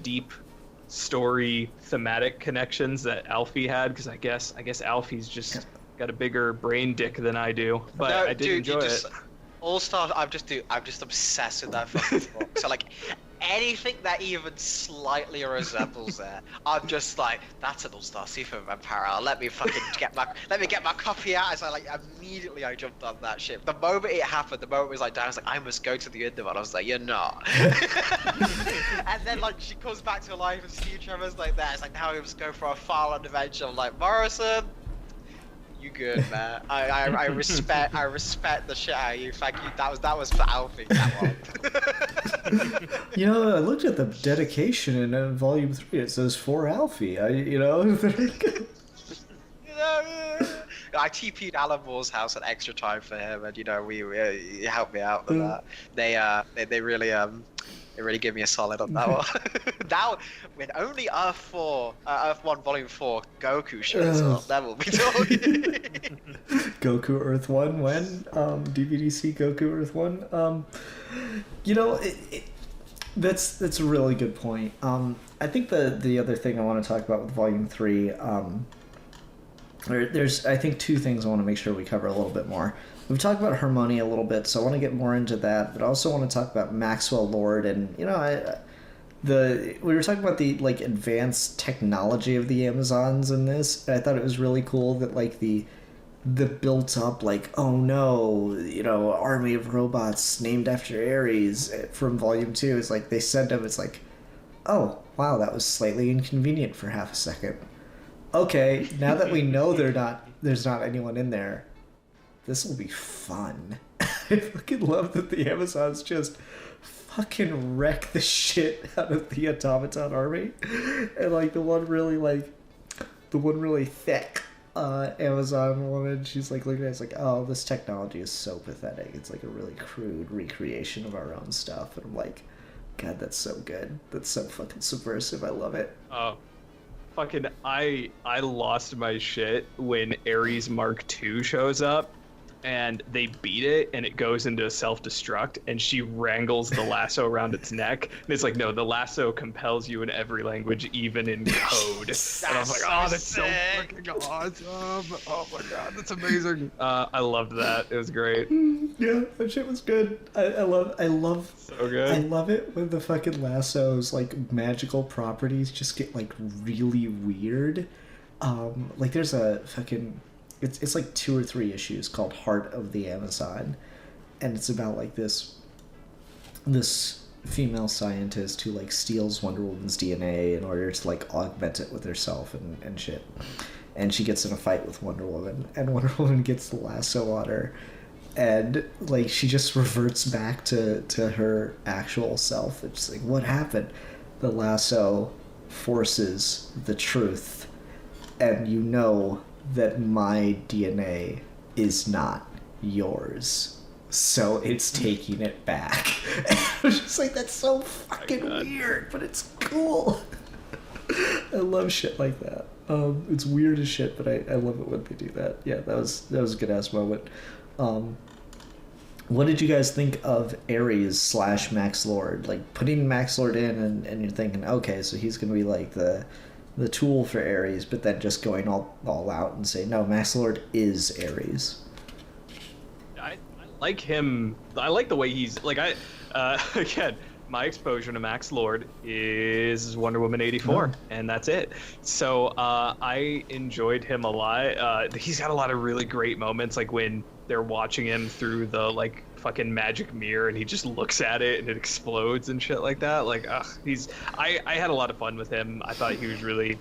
deep story thematic connections that Alfie had, because I guess Alfie's just got a bigger brain dick than I do, but no, I did enjoy it. All Star, I'm just obsessed with that fucking book. So like, anything that even slightly resembles it, I'm just like, that's an All Star Superman parallel. Let me get my copy out. As I immediately jumped on that ship. The moment it happened, the moment it was like down, I was like, I must go to the end of it. I was like, you're not. And then like she comes back to life and Steve Trevor's like that. It's like, now we must go for a far-on adventure. I'm like, Morrison, you good, man. I respect the shit out of you. Thank you. That was for Alfie. That one. I looked at the dedication in volume 3. It says for Alfie. I TP'd Alan Moore's house an extra time for him, and he helped me out with that. They really gave me a solid on that one. That when only Earth 1 Volume 4 Goku shows up, then we'll be talking. Goku Earth 1 when? DVDC Goku Earth 1? That's a really good point. I think the other thing I want to talk about with Volume 3, there's I think two things I want to make sure we cover a little bit more. We've talked about Harmonia a little bit, so I want to get more into that, but I also want to talk about Maxwell Lord, and we were talking about the like advanced technology of the Amazons in this, and I thought it was really cool that like the built up like, oh no, army of robots named after Ares from Volume 2 is like they send them, it's like, oh wow, that was slightly inconvenient for half a second. Okay, now that we know there's not anyone in there, this will be fun. I fucking love that the Amazons just fucking wreck the shit out of the automaton army. And like the one really thick Amazon woman, she's like looking at it, it's like, oh, this technology is so pathetic. It's like a really crude recreation of our own stuff. And I'm like, God, that's so good. That's so fucking subversive. I love it. Oh, fucking I lost my shit when Ares Mark II shows up and they beat it and it goes into self-destruct and she wrangles the lasso around its neck and it's like, no, the lasso compels you in every language, even in code. And I was like, oh, that's so fucking awesome. Oh my god, that's amazing. I loved that. It was great. Yeah, that shit was good. I love So good. I love it when the fucking lasso's like magical properties just get like really weird. Like there's a fucking it's like 2 or 3 issues called Heart of the Amazon, and it's about like this female scientist who like steals Wonder Woman's DNA in order to like augment it with herself and shit. And she gets in a fight with Wonder Woman, and Wonder Woman gets the lasso on her, and like she just reverts back to her actual self. It's like, what happened? The lasso forces the truth, and you know that my DNA is not yours, so it's taking it back. And I was just like, that's so fucking weird, but it's cool. I love shit like that. It's weird as shit, but I love it when they do that. Yeah, that was a good ass moment. What did you guys think of Ares / Max Lord? Like putting Max Lord in and you're thinking, okay, so he's gonna be like the tool for Ares, but then just going all out and say, no, Max Lord is Ares. I like him. I like the way he's like. Again, my exposure to Max Lord is Wonder Woman 84, and that's it. So I enjoyed him a lot. He's got a lot of really great moments, like when they're watching him through the like fucking magic mirror and he just looks at it and it explodes and shit like that. Like, I had a lot of fun with him. I thought he was really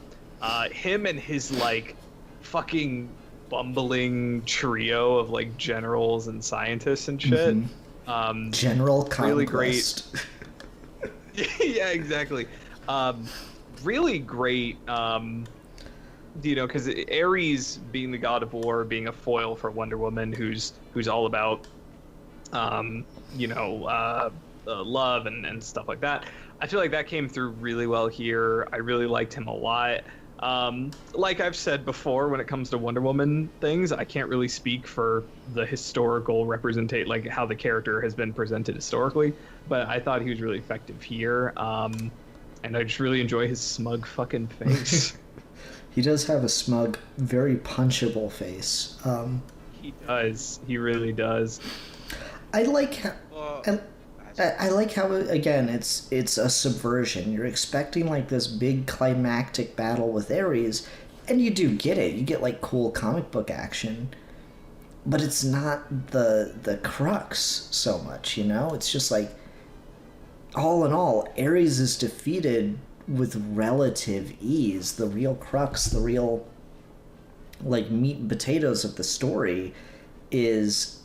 him and his like fucking bumbling trio of like generals and scientists and shit. General Conquest. Really great. Yeah, exactly. Really great. You know, because Ares being the god of war, being a foil for Wonder Woman, who's all about, love and stuff like that. I feel like that came through really well here. I really liked him a lot. Like I've said before, when it comes to Wonder Woman things, I can't really speak for the historical representate, like how the character has been presented historically, but I thought he was really effective here. And I just really enjoy his smug fucking face. He does have a smug, very punchable face. He does. He really does. I like how, I like how, again, it's a subversion. You're expecting like this big climactic battle with Ares, and you do get it. You get like cool comic book action, but it's not the crux so much, you know? It's just like, all in all, Ares is defeated with relative ease. The real crux, the real like meat and potatoes of the story is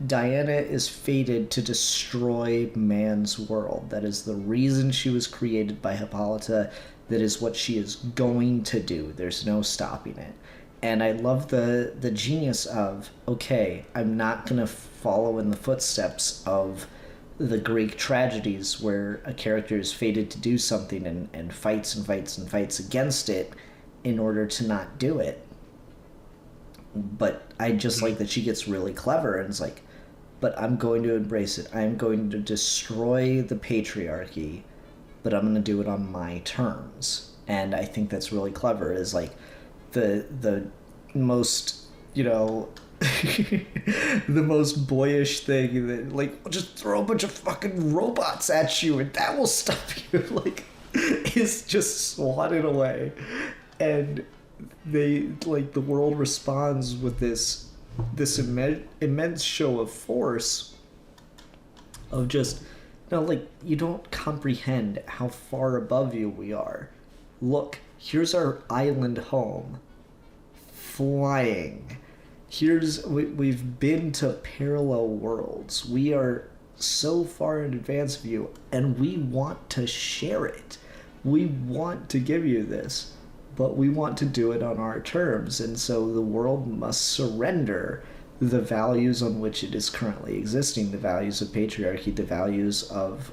Diana is fated to destroy man's world. That is the reason she was created by Hippolyta. That is what she is going to do. There's no stopping it. And I love the genius of, okay, I'm not going to follow in the footsteps of the Greek tragedies where a character is fated to do something and fights and fights and fights against it in order to not do it. But I just like that she gets really clever and is like, but I'm going to embrace it. I'm going to destroy the patriarchy, but I'm going to do it on my terms. And I think that's really clever, is like the most, you know, the most boyish thing that, like, just throw a bunch of fucking robots at you and that will stop you, like, is just swatted away. And they, like, the world responds with this immense show of force of just, no, like, you don't comprehend how far above you we are. Look, here's our island home, flying. We've been to parallel worlds. We are so far in advance of you, and we want to share it. We want to give you this, but we want to do it on our terms, and so the world must surrender the values on which it is currently existing, the values of patriarchy, the values of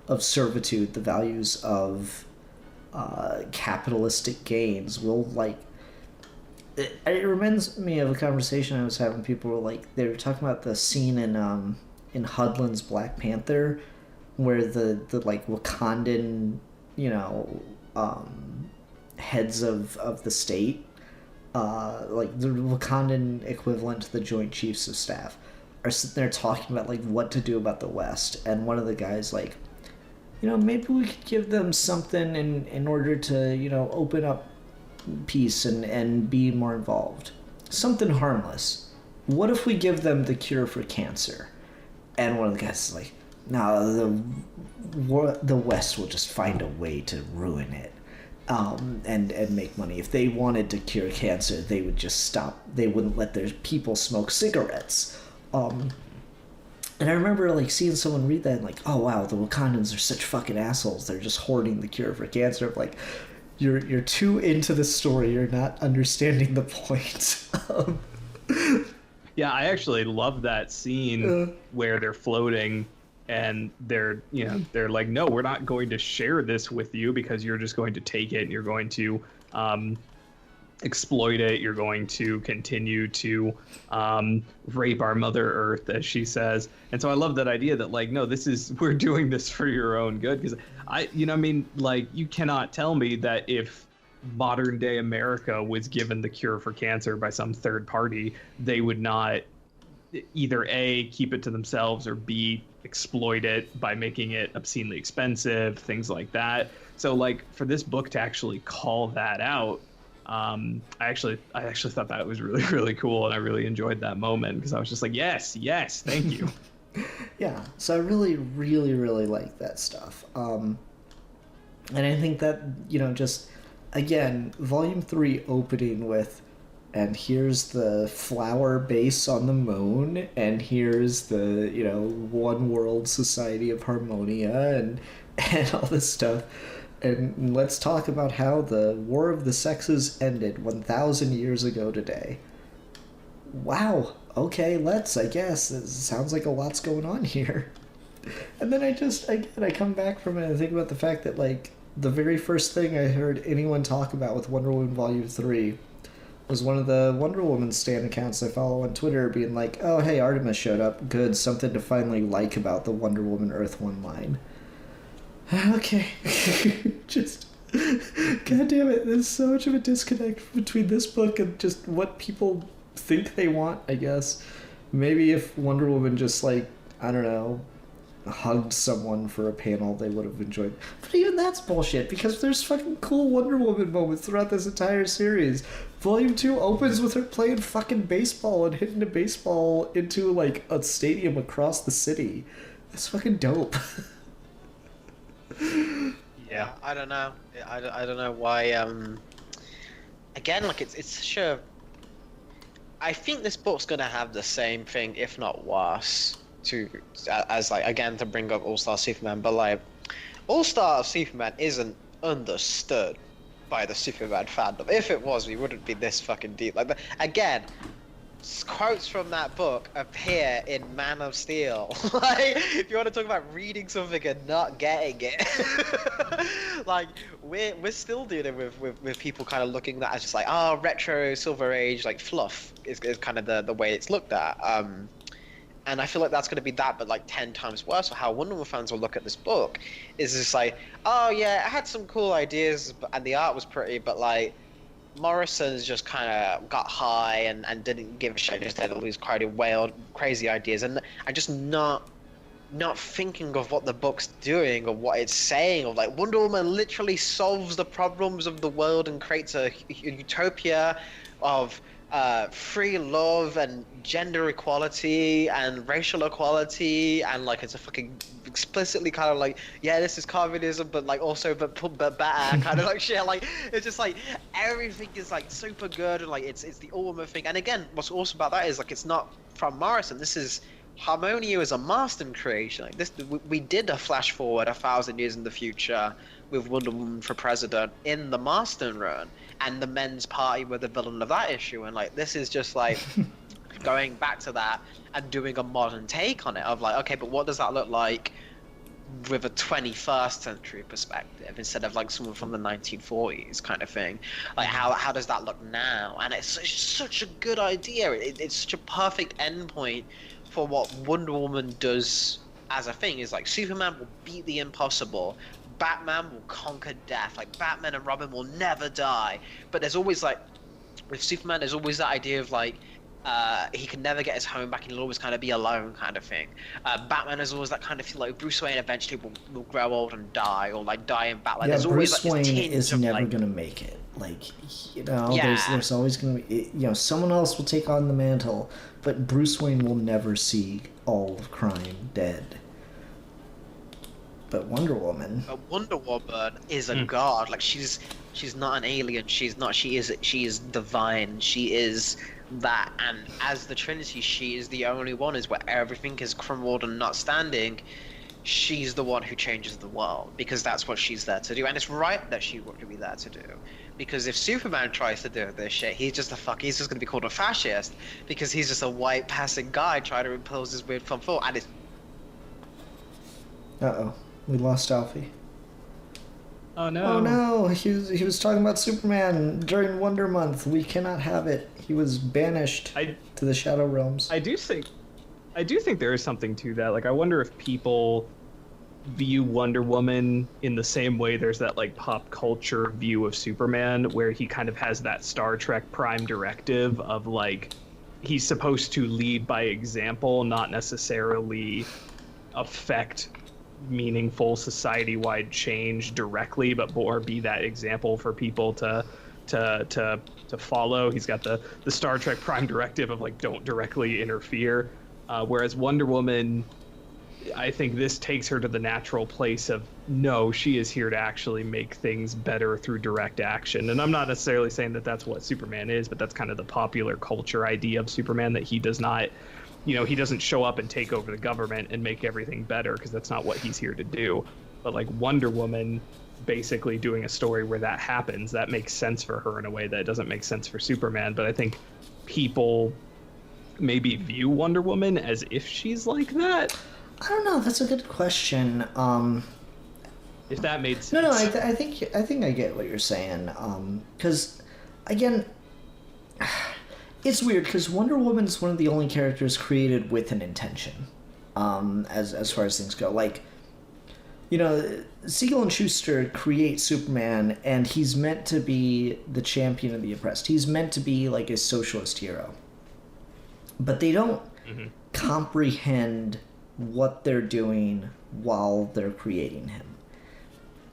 of servitude, the values of capitalistic gains will like. It reminds me of a conversation I was having. People were like, they were talking about the scene in Hudlin's Black Panther, where the like Wakandan, you know, heads of the state, like the Wakandan equivalent to the Joint Chiefs of Staff, are sitting there talking about like what to do about the West, and one of the guys like, you know, maybe we could give them something in order to, you know, open up peace and be more involved. Something harmless. What if we give them the cure for cancer? And one of the guys is like, no, the West will just find a way to ruin it, and make money. If they wanted to cure cancer, they would just stop. They wouldn't let their people smoke cigarettes. And I remember like seeing someone read that and like, oh wow, the Wakandans are such fucking assholes. They're just hoarding the cure for cancer. Like, you're too into the story. You're not understanding the point. Yeah, I actually love that scene where they're floating and they're like, no, we're not going to share this with you because you're just going to take it and you're going to exploit it. You're going to continue to rape our Mother Earth, as she says. And so I love that idea that like, no, we're doing this for your own good. Because you cannot tell me that if modern day America was given the cure for cancer by some third party, they would not either A, keep it to themselves, or B, exploit it by making it obscenely expensive, things like that. So like for this book to actually call that out, I actually thought that was really, really cool, and I really enjoyed that moment because I was just like, yes, thank you. Yeah, so I really, really, really like that stuff. And I think that, you know, just, again, Volume 3 opening with, and here's the flower base on the moon, and here's the, you know, one world society of Harmonia, and all this stuff. And let's talk about how the War of the Sexes ended 1,000 years ago today. Wow, okay, I guess. It sounds like a lot's going on here. And then I come back from it and think about the fact that, like, the very first thing I heard anyone talk about with Wonder Woman Volume 3 was one of the Wonder Woman stan accounts I follow on Twitter being like, oh, hey, Artemis showed up. Good, something to finally like about the Wonder Woman Earth 1 line. Okay. Just, God damn it, there's so much of a disconnect between this book and just what people think they want, I guess. Maybe if Wonder Woman just, like, I don't know, hugged someone for a panel, they would have enjoyed. But even that's bullshit, because there's fucking cool Wonder Woman moments throughout this entire series. Volume 2 opens with her playing fucking baseball and hitting a baseball into, like, a stadium across the city. That's fucking dope. Yeah, I don't know. I don't know why. Again, like it's such a. I think this book's gonna have the same thing, if not worse, as like again to bring up All Star Superman, but like All Star Superman isn't understood by the Superman fandom. If it was, we wouldn't be this fucking deep. Like again. Quotes from that book appear in Man of Steel. Like, if you want to talk about reading something and not getting it, like we're still dealing with people kind of looking at that as just like, oh, retro Silver Age like fluff is kind of the way it's looked at. And I feel like that's going to be that, but like 10 times worse. So how Wonder Woman fans will look at this book is just like, oh yeah, it had some cool ideas and the art was pretty, but like. Morrison's just kind of got high and didn't give a shit, just had all these crazy ideas, and I'm just not thinking of what the book's doing or what it's saying. Of like Wonder Woman literally solves the problems of the world and creates a utopia of free love and gender equality and racial equality, and like it's a fucking explicitly kind of like, yeah, this is communism, but like also but better kind of like shit. Like it's just like everything is like super good, and like it's the all woman thing. And again, what's awesome about that is like it's not from Morrison. This is Harmonia is a Marston creation. Like this, we did a flash forward 1,000 years in the future with Wonder Woman for president in the Marston run, and the Men's Party were the villain of that issue. And like this is just like going back to that and doing a modern take on it of like, okay, but what does that look like with a 21st century perspective instead of like someone from the 1940s kind of thing. Like how does that look now? And it's such a good idea. It's such a perfect endpoint for what Wonder Woman does as a thing. Is like Superman will beat the impossible, Batman will conquer death. Like Batman and Robin will never die. But there's always like with Superman, there's always that idea of like he can never get his home back and he'll always kind of be alone kind of thing. Batman is always that kind of feel like Bruce Wayne eventually will grow old and die or like die in battle. Like, yeah, there's Bruce always, like, Wayne this tinge is of, never like, gonna make it. Like, you know, Yeah. there's always gonna be, you know, someone else will take on the mantle, but Bruce Wayne will never see all of crime dead. But Wonder Woman, But Wonder Woman is a god. Like she's not an alien. She is divine. She is that. And as the Trinity, she is the only one. Is where everything is crumbled and not standing. She's the one who changes the world because that's what she's there to do. And it's right that she would be there to do. Because if Superman tries to do this shit, he's just gonna be called a fascist because he's just a white passing guy trying to impose his weird fun thought. And it's we lost Alfie. Oh no. Oh no, he was talking about Superman during Wonder Month. We cannot have it. He was banished to the Shadow Realms. I do think there is something to that. Like, I wonder if people view Wonder Woman in the same way there's that like pop culture view of Superman where he kind of has that Star Trek Prime Directive of like he's supposed to lead by example, not necessarily affect meaningful society-wide change directly, but more be that example for people to follow. He's got the Star Trek Prime Directive of like don't directly interfere, whereas Wonder Woman, I think this takes her to the natural place of no, she is here to actually make things better through direct action. And I'm not necessarily saying that that's what Superman is, but that's kind of the popular culture idea of Superman, that he does not, you know, he doesn't show up and take over the government and make everything better because that's not what he's here to do. But like Wonder Woman basically doing a story where that happens, that makes sense for her in a way that doesn't make sense for Superman. But I think people maybe view Wonder Woman as if she's like that. I don't know. That's a good question. If that made sense. No, I think I get what you're saying. Because again, it's weird because Wonder Woman's one of the only characters created with an intention. As far as things go, like, you know, Siegel and Schuster create Superman, and he's meant to be the champion of the oppressed. He's meant to be like a socialist hero, but they don't comprehend what they're doing while they're creating him.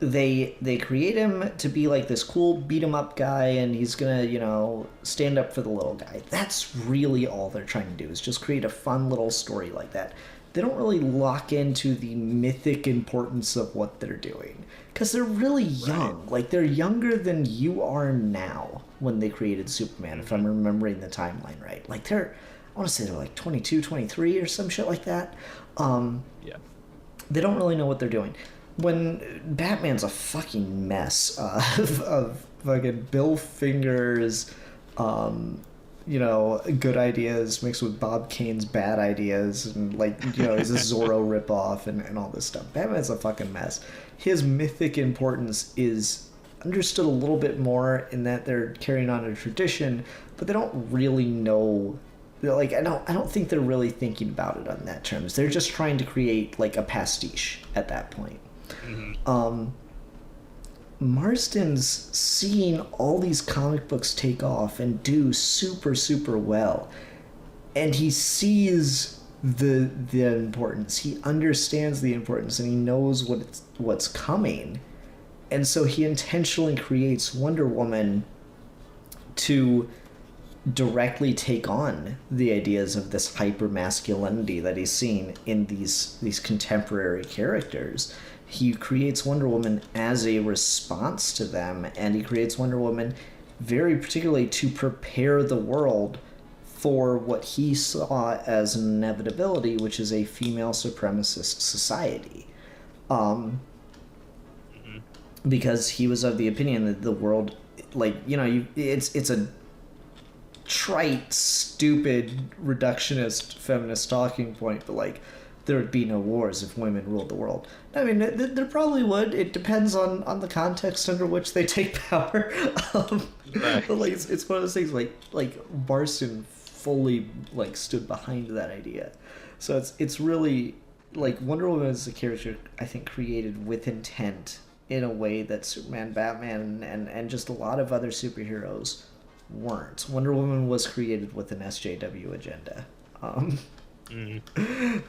They create him to be like this cool beat 'em up guy, and he's gonna, you know, stand up for the little guy. That's really all they're trying to do, is just create a fun little story like that. They don't really lock into the mythic importance of what they're doing because they're really young. Right. Like, they're younger than you are now when they created Superman, if I'm remembering the timeline right. Like, I want to say they're like 22, 23 or some shit like that. Yeah. They don't really know what they're doing. When Batman's a fucking mess of fucking Bill Finger's, you know, good ideas mixed with Bob Kane's bad ideas, and like, you know, he's a Zorro ripoff and all this stuff. Batman's a fucking mess. His mythic importance is understood a little bit more in that they're carrying on a tradition, but they don't really know. Like, I don't think they're really thinking about it on that terms. They're just trying to create like a pastiche at that point. Marston's seeing all these comic books take off and do super, super well, and he sees the importance. He understands the importance, and he knows what's coming, and so he intentionally creates Wonder Woman to directly take on the ideas of this hyper masculinity that he's seen in these contemporary characters. He creates Wonder Woman as a response to them, and he creates Wonder Woman very particularly to prepare the world for what he saw as an inevitability, which is a female supremacist society. Because he was of the opinion that the world, like, you know, it's a trite, stupid, reductionist feminist talking point, but like, there would be no wars if women ruled the world. I mean, there probably would. It depends on the context under which they take power. Right. But like, it's one of those things like Marston fully like stood behind that idea. So it's really like Wonder Woman is a character I think created with intent in a way that Superman, Batman, and just a lot of other superheroes weren't. Wonder Woman was created with an SJW agenda.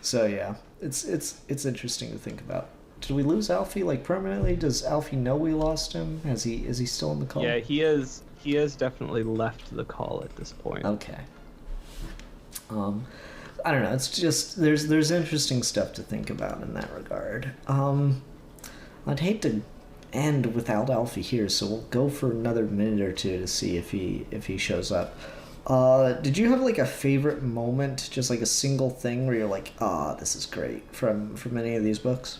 So yeah, it's interesting to think about. Did we lose Alfie like permanently? Does Alfie know we lost him? Is he still in the call? Yeah, he has definitely left the call at this point. Okay. I don't know. It's just there's interesting stuff to think about in that regard. I'd hate to end without Alfie here, so we'll go for another minute or two to see if he shows up. Did you have like a favorite moment, just like a single thing where you're like, this is great from any of these books?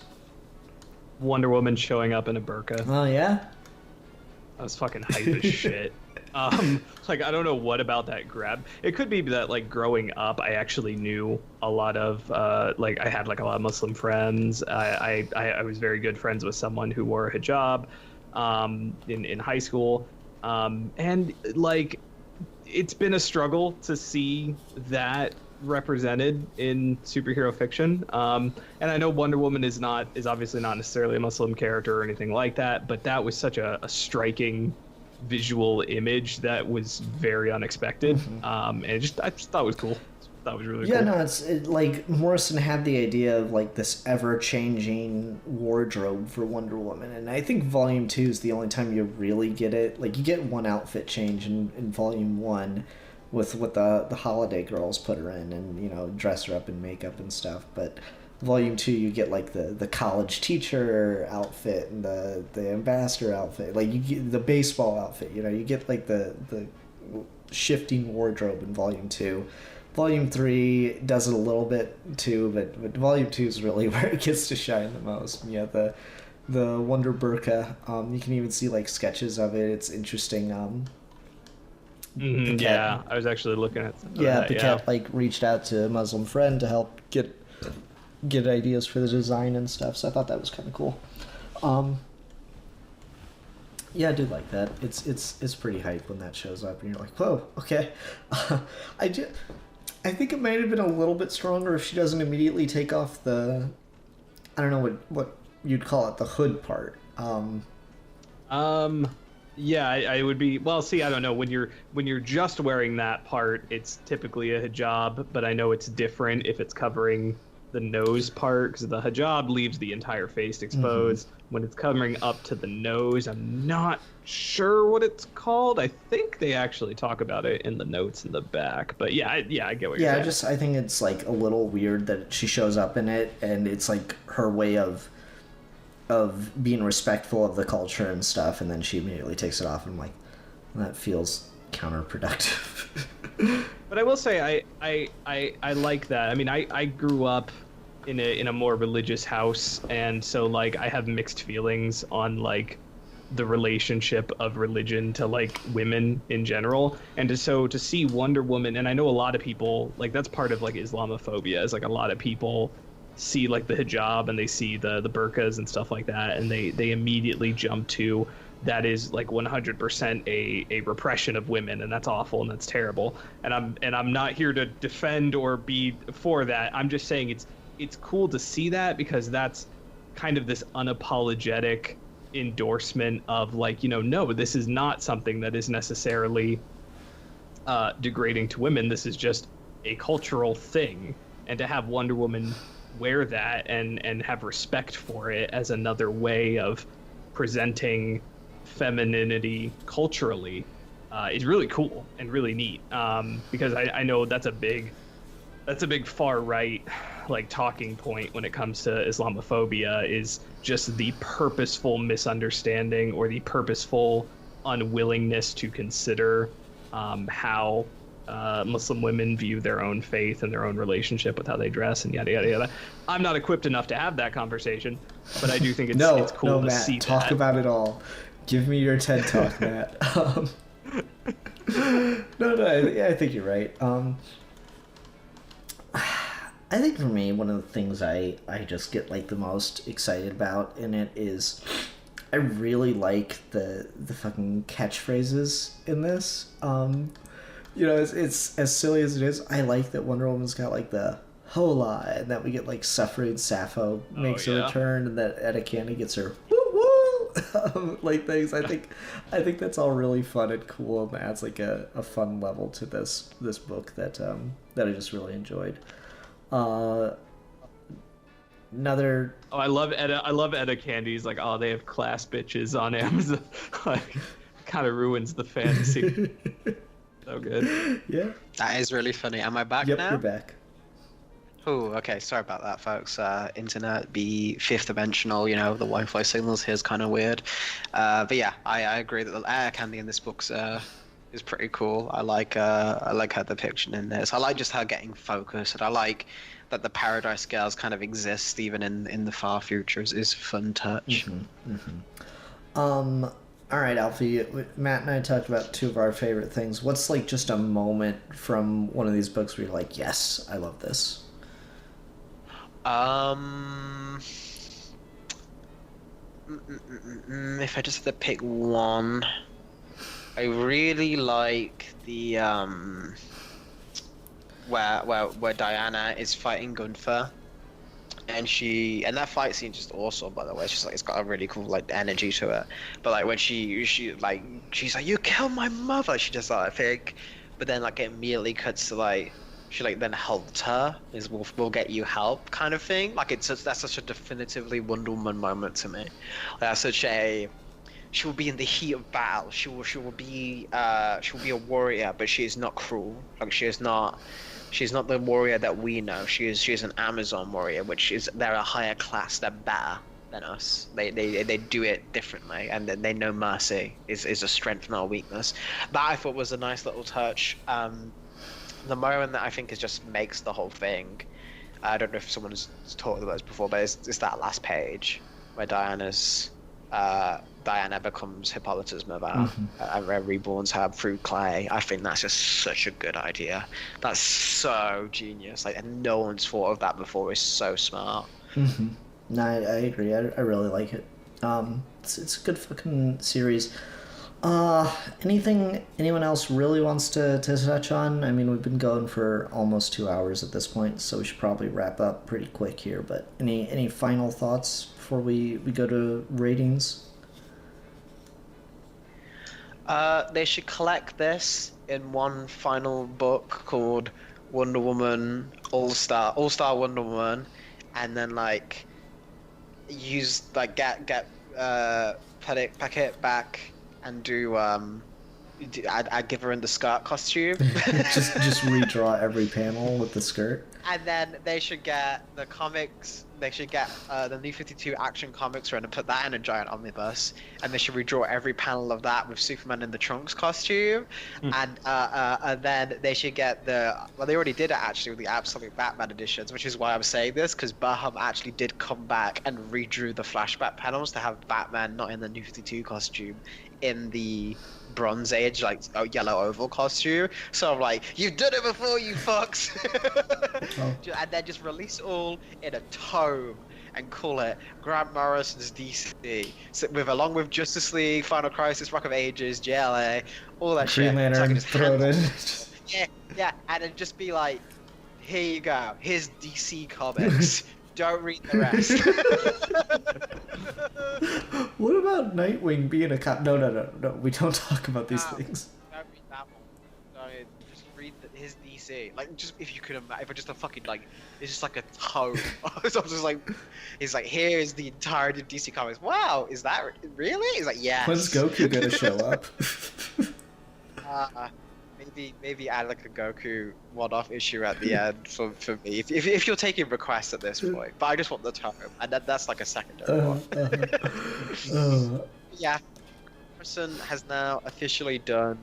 Wonder Woman showing up in a burqa. Oh yeah. I was fucking hype as shit. Like, I don't know what about that grab. It could be that, like, growing up, I actually knew a lot of, like, I had, like, a lot of Muslim friends. I was very good friends with someone who wore a hijab in high school. And, like, it's been a struggle to see that represented in superhero fiction. And I know Wonder Woman is obviously not necessarily a Muslim character or anything like that, but that was such a striking visual image that was very unexpected. And I just thought it was cool. That was really cool. Yeah, no, like Morrison had the idea of like this ever-changing wardrobe for Wonder Woman, and I think Volume 2 is the only time you really get it. Like, you get one outfit change in Volume 1 with what the holiday girls put her in, and, you know, dress her up in makeup and stuff, but Volume 2 you get like the college teacher outfit and the ambassador outfit, like you get the baseball outfit, you know, you get like the shifting wardrobe in Volume 2. Volume 3 does it a little bit too, but Volume 2 is really where it gets to shine the most. Yeah, the Wonder Burqa, you can even see like sketches of it. It's interesting. Yeah, I was actually looking at some of yeah, that, Paquette like reached out to a Muslim friend to help get ideas for the design and stuff, so I thought that was kind of cool. Yeah, I do like that. It's pretty hype when that shows up and you're like, whoa, okay. I think it might have been a little bit stronger if she doesn't immediately take off the, I don't know what you'd call it, the hood part. Yeah, I would be, well, see, I don't know, when you're just wearing that part, it's typically a hijab, but I know it's different if it's covering the nose part, because the hijab leaves the entire face exposed. When it's covering up to the nose, I'm not sure what it's called. I think they actually talk about it in the notes in the back, but yeah, I get what you're saying. I think it's like a little weird that she shows up in it, and it's like her way of being respectful of the culture and stuff, and then she immediately takes it off, and I'm like, that feels counterproductive. But I will say I like that. I mean, I grew up in a more religious house, and so like I have mixed feelings on like the relationship of religion to like women in general, and to see Wonder Woman, and I know a lot of people like that's part of like Islamophobia, is like a lot of people see like the hijab and they see the burqas and stuff like that, and they immediately jump to that is like 100% a repression of women, and that's awful and that's terrible. And I'm not here to defend or be for that. I'm just saying it's cool to see that, because that's kind of this unapologetic endorsement of like, you know, no, this is not something that is necessarily degrading to women. This is just a cultural thing, and to have Wonder Woman wear that and have respect for it as another way of presenting femininity culturally is really cool and really neat, because I know that's a big far right like talking point when it comes to Islamophobia, is just the purposeful misunderstanding or the purposeful unwillingness to consider how Muslim women view their own faith and their own relationship with how they dress and yada yada yada. I'm not equipped enough to have that conversation, but I do think it's cool to Matt, see talk that. about it all. Give me your TED talk, Matt. I think you're right. I think for me, one of the things I just get like the most excited about in it is I really like the fucking catchphrases in this. You know, it's as silly as it is. I like that Wonder Woman's got like the hola, and that we get like suffering Sappho makes a return, and that Etta Candy gets her woo woo like things. I think that's all really fun and cool, and adds like a fun level to this book that I just really enjoyed. Another. Oh, I love Etta Candy's like, oh, they have class bitches on Amazon. Like, kind of ruins the fantasy. So good. Yeah. That is really funny. Am I back Yep, now? you're back. Oh, okay. Sorry about that, folks. Internet be fifth dimensional. You know, the Wi-Fi signals here is kind of weird. But yeah, I agree that the air candy in this book's is pretty cool. I like her depiction in this. I like just her getting focused, and I like that the Paradise Girls kind of exist even in the far future. Is a fun touch. All right, Alfie. Matt and I talked about two of our favorite things. What's like just a moment from one of these books where you're like, yes, I love this? If I just had to pick one, I really like the where Diana is fighting Gunther, and that fight scene just awesome, by the way. It's just like, it's got a really cool like energy to it. But like when she's like, you killed my mother, she does that thing, but then like it immediately cuts to like she like then helped her, is we'll get you help kind of thing. Like that's such a definitively Wonder Woman moment to me. Like, that's such a, she will be in the heat of battle. She will be a warrior, but she is not cruel. Like she's not the warrior that we know. She is an Amazon warrior, which is, they're a higher class. They're better than us. They do it differently, and they know mercy is a strength, not a weakness. That I thought was a nice little touch. The moment that I think is just makes the whole thing. I don't know if someone's talked about this before, but it's that last page where Diana becomes Hippolyta's mother and reborns her through clay. I think that's just such a good idea. That's so genius. Like, and no one's thought of that before. It's so smart. No, I agree. I really like it. It's a good fucking series. Anything anyone else really wants to touch on? I mean, we've been going for almost 2 hours at this point, so we should probably wrap up pretty quick here. But any final thoughts before we go to ratings? They should collect this in one final book called Wonder Woman All Star Wonder Woman, and then like use like get pack it back and do I'd give her in the skirt costume. just redraw every panel with the skirt. And then they should get the comics. They should get the New 52 Action Comics run and put that in a giant omnibus. And they should redraw every panel of that with Superman in the Trunks costume. And then they should get they already did it actually with the Absolute Batman editions, which is why I'm saying this, because Barham actually did come back and redrew the flashback panels to have Batman not in the New 52 costume, in the Bronze Age like yellow oval costume. So I'm like, you've done it before, you fucks. And then just release it all in a tome and call it Grant Morrison's DC, so along with Justice League, Final Crisis, Rock of Ages, JLA, all that Green shit. Lantern, So I can just throw it in. yeah, and then just be like, here you go, here's DC Comics. Don't read the rest. What about Nightwing being a cop? No. We don't talk about these things. Don't read that one. No, just read his DC. Like, just if you could imagine, if I just a fucking like, it's just like a tome. So I'm just like, it's like, here's the entirety of DC Comics. Wow, is that really? He's like, yes. When's Goku gonna show up? Maybe add like a Goku one-off issue at the end for me. If you're taking requests at this point, but I just want the tome, and that's like a secondary one. Yeah, Morrison has now officially done,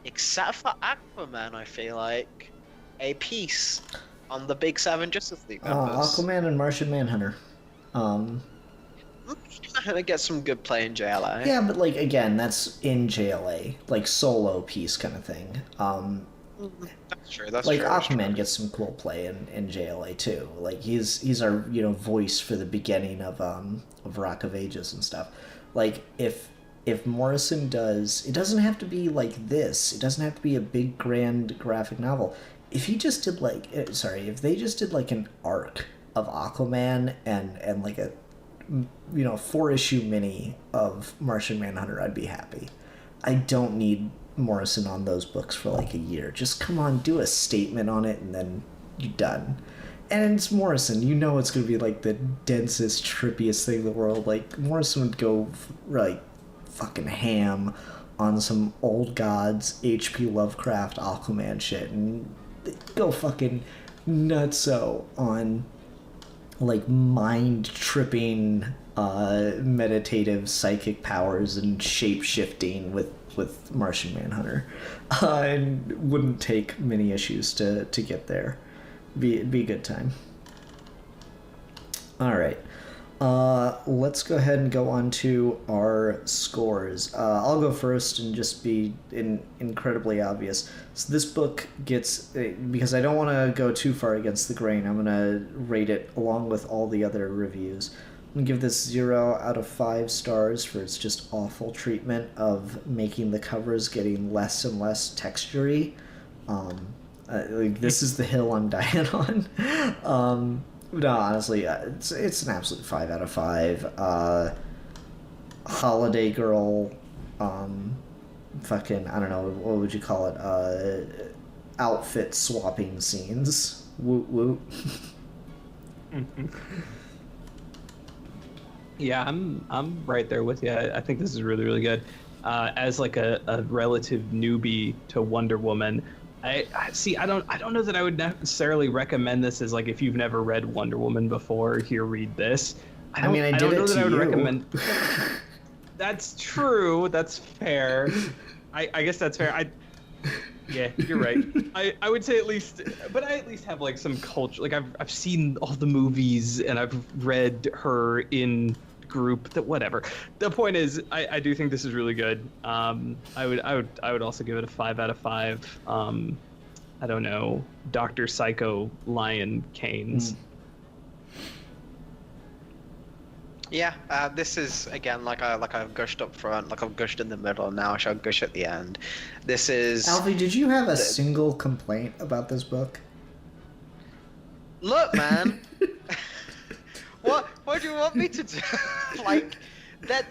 except for Aquaman, I feel like, a piece on the Big Seven Justice League members. Aquaman and Martian Manhunter. Gonna get some good play in JLA. Yeah, but like again, that's in JLA, like solo piece kind of thing. That's true. That's like true. that's Aquaman true. gets some cool play in JLA too. Like he's our voice for the beginning of Rock of Ages and stuff. Like if Morrison does, it doesn't have to be like this. It doesn't have to be a big grand graphic novel. If he just did if they just did like an arc of Aquaman and like a 4-issue mini of Martian Manhunter, I'd be happy. I don't need Morrison on those books for like a year. Just come on, do a statement on it, and then you're done. And it's Morrison. You know it's going to be like the densest, trippiest thing in the world. Like, Morrison would go like fucking ham on some old gods, H.P. Lovecraft, Aquaman shit, and go fucking nutso on like mind-tripping meditative psychic powers and shape-shifting with Martian Manhunter. And wouldn't take many issues to get there. Be a good time. Alright. Let's go ahead and go on to our scores. I'll go first and just be incredibly obvious. So this book gets, because I don't want to go too far against the grain, I'm going to rate it along with all the other reviews. I'm going to give this 0 out of 5 stars for its just awful treatment of making the covers getting less and less textury. This is the hill I'm dying on. No, honestly, it's an absolute 5 out of 5. Holiday Girl, fucking, I don't know, what would you call it? Outfit swapping scenes. Woot woot. Yeah, I'm right there with you. I think this is really, really good. As like a relative newbie to Wonder Woman, I see. I don't know that I would necessarily recommend this as like if you've never read Wonder Woman before. Here, read this. I don't know that I would recommend. That's true. That's fair. I guess that's fair. Yeah, you're right. I would say at least, but I at least have like some culture. Like I've seen all the movies and I've read her in group. That whatever. The point is, I do think this is really good. I would also give it a 5 out of 5. I don't know, Dr. Psycho Lion Canes. Yeah, this is again like I've gushed up front, like I've gushed in the middle, and now I shall gush at the end. This is. Alfie, did you have a single complaint about this book? Look, man. What do you want me to do? Like that.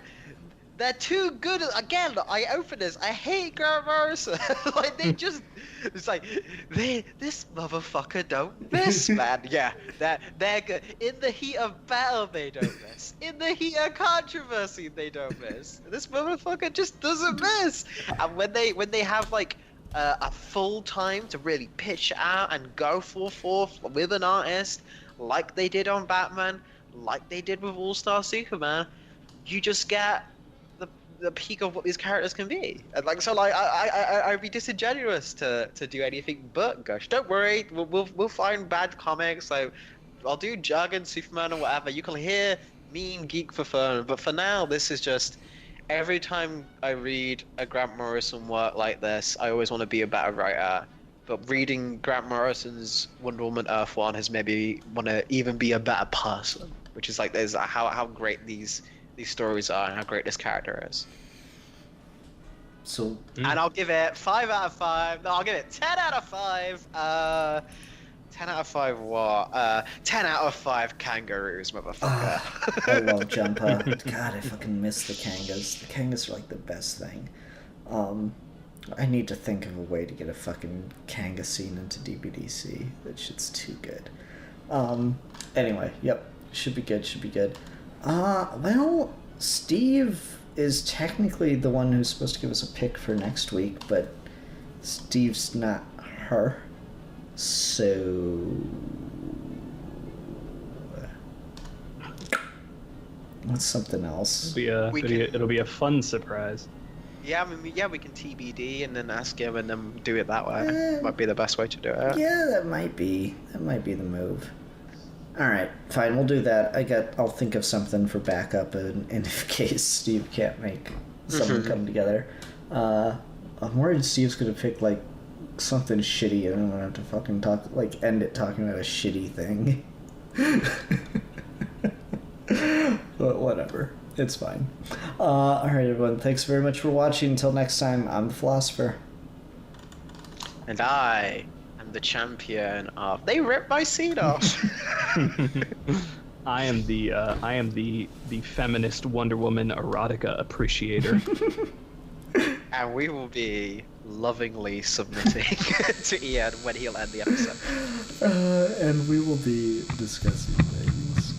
They're too good. Again, I open this. I hate Grant Morrison. Like they just, it's like this motherfucker don't miss, man. Yeah, they're good. In the heat of battle, they don't miss. In the heat of controversy, they don't miss. This motherfucker just doesn't miss. And when they have like a full time to really pitch out and go forth with an artist, like they did on Batman, like they did with All Star Superman, you just get the peak of what these characters can be. And like so, like I'd be disingenuous to do anything but gush. Don't worry, we'll find bad comics. Like I'll do Jargon, Superman, or whatever. You can hear me and geek for fun. But for now, this is just every time I read a Grant Morrison work like this, I always want to be a better writer. But reading Grant Morrison's Wonder Woman Earth 1 has made me want to even be a better person. Which is like there's how great these stories are and how great this character is. So, and I'll give it 5 out of 5. No, I'll give it 10 out of 5. 10 out of 5 what? 10 out of 5 kangaroos, motherfucker. I love Jumper. God, I fucking miss the Kangas. The Kangas are like the best thing. I need to think of a way to get a fucking Kanga scene into DBDC. That shit's too good. Anyway, yep. Should be good. Well, Steve is technically the one who's supposed to give us a pick for next week, but Steve's not her. So... what's something else? It'll be a fun surprise. Yeah, I mean, we can TBD and then ask him and then do it that way. Might be the best way to do it. Yeah, that might be the move. Alright, fine, we'll do that. I'll think of something for backup in case Steve can't make something come together. I'm worried Steve's gonna pick, like, something shitty, and I'm gonna have to fucking end it talking about a shitty thing. But whatever. It's fine. Alright, everyone. Thanks very much for watching. Until next time, I'm the Philosopher. And I am the champion of. They ripped my seat off. I am the feminist Wonder Woman erotica appreciator. And we will be lovingly submitting to Ian when he'll end the episode. And we will be discussing things.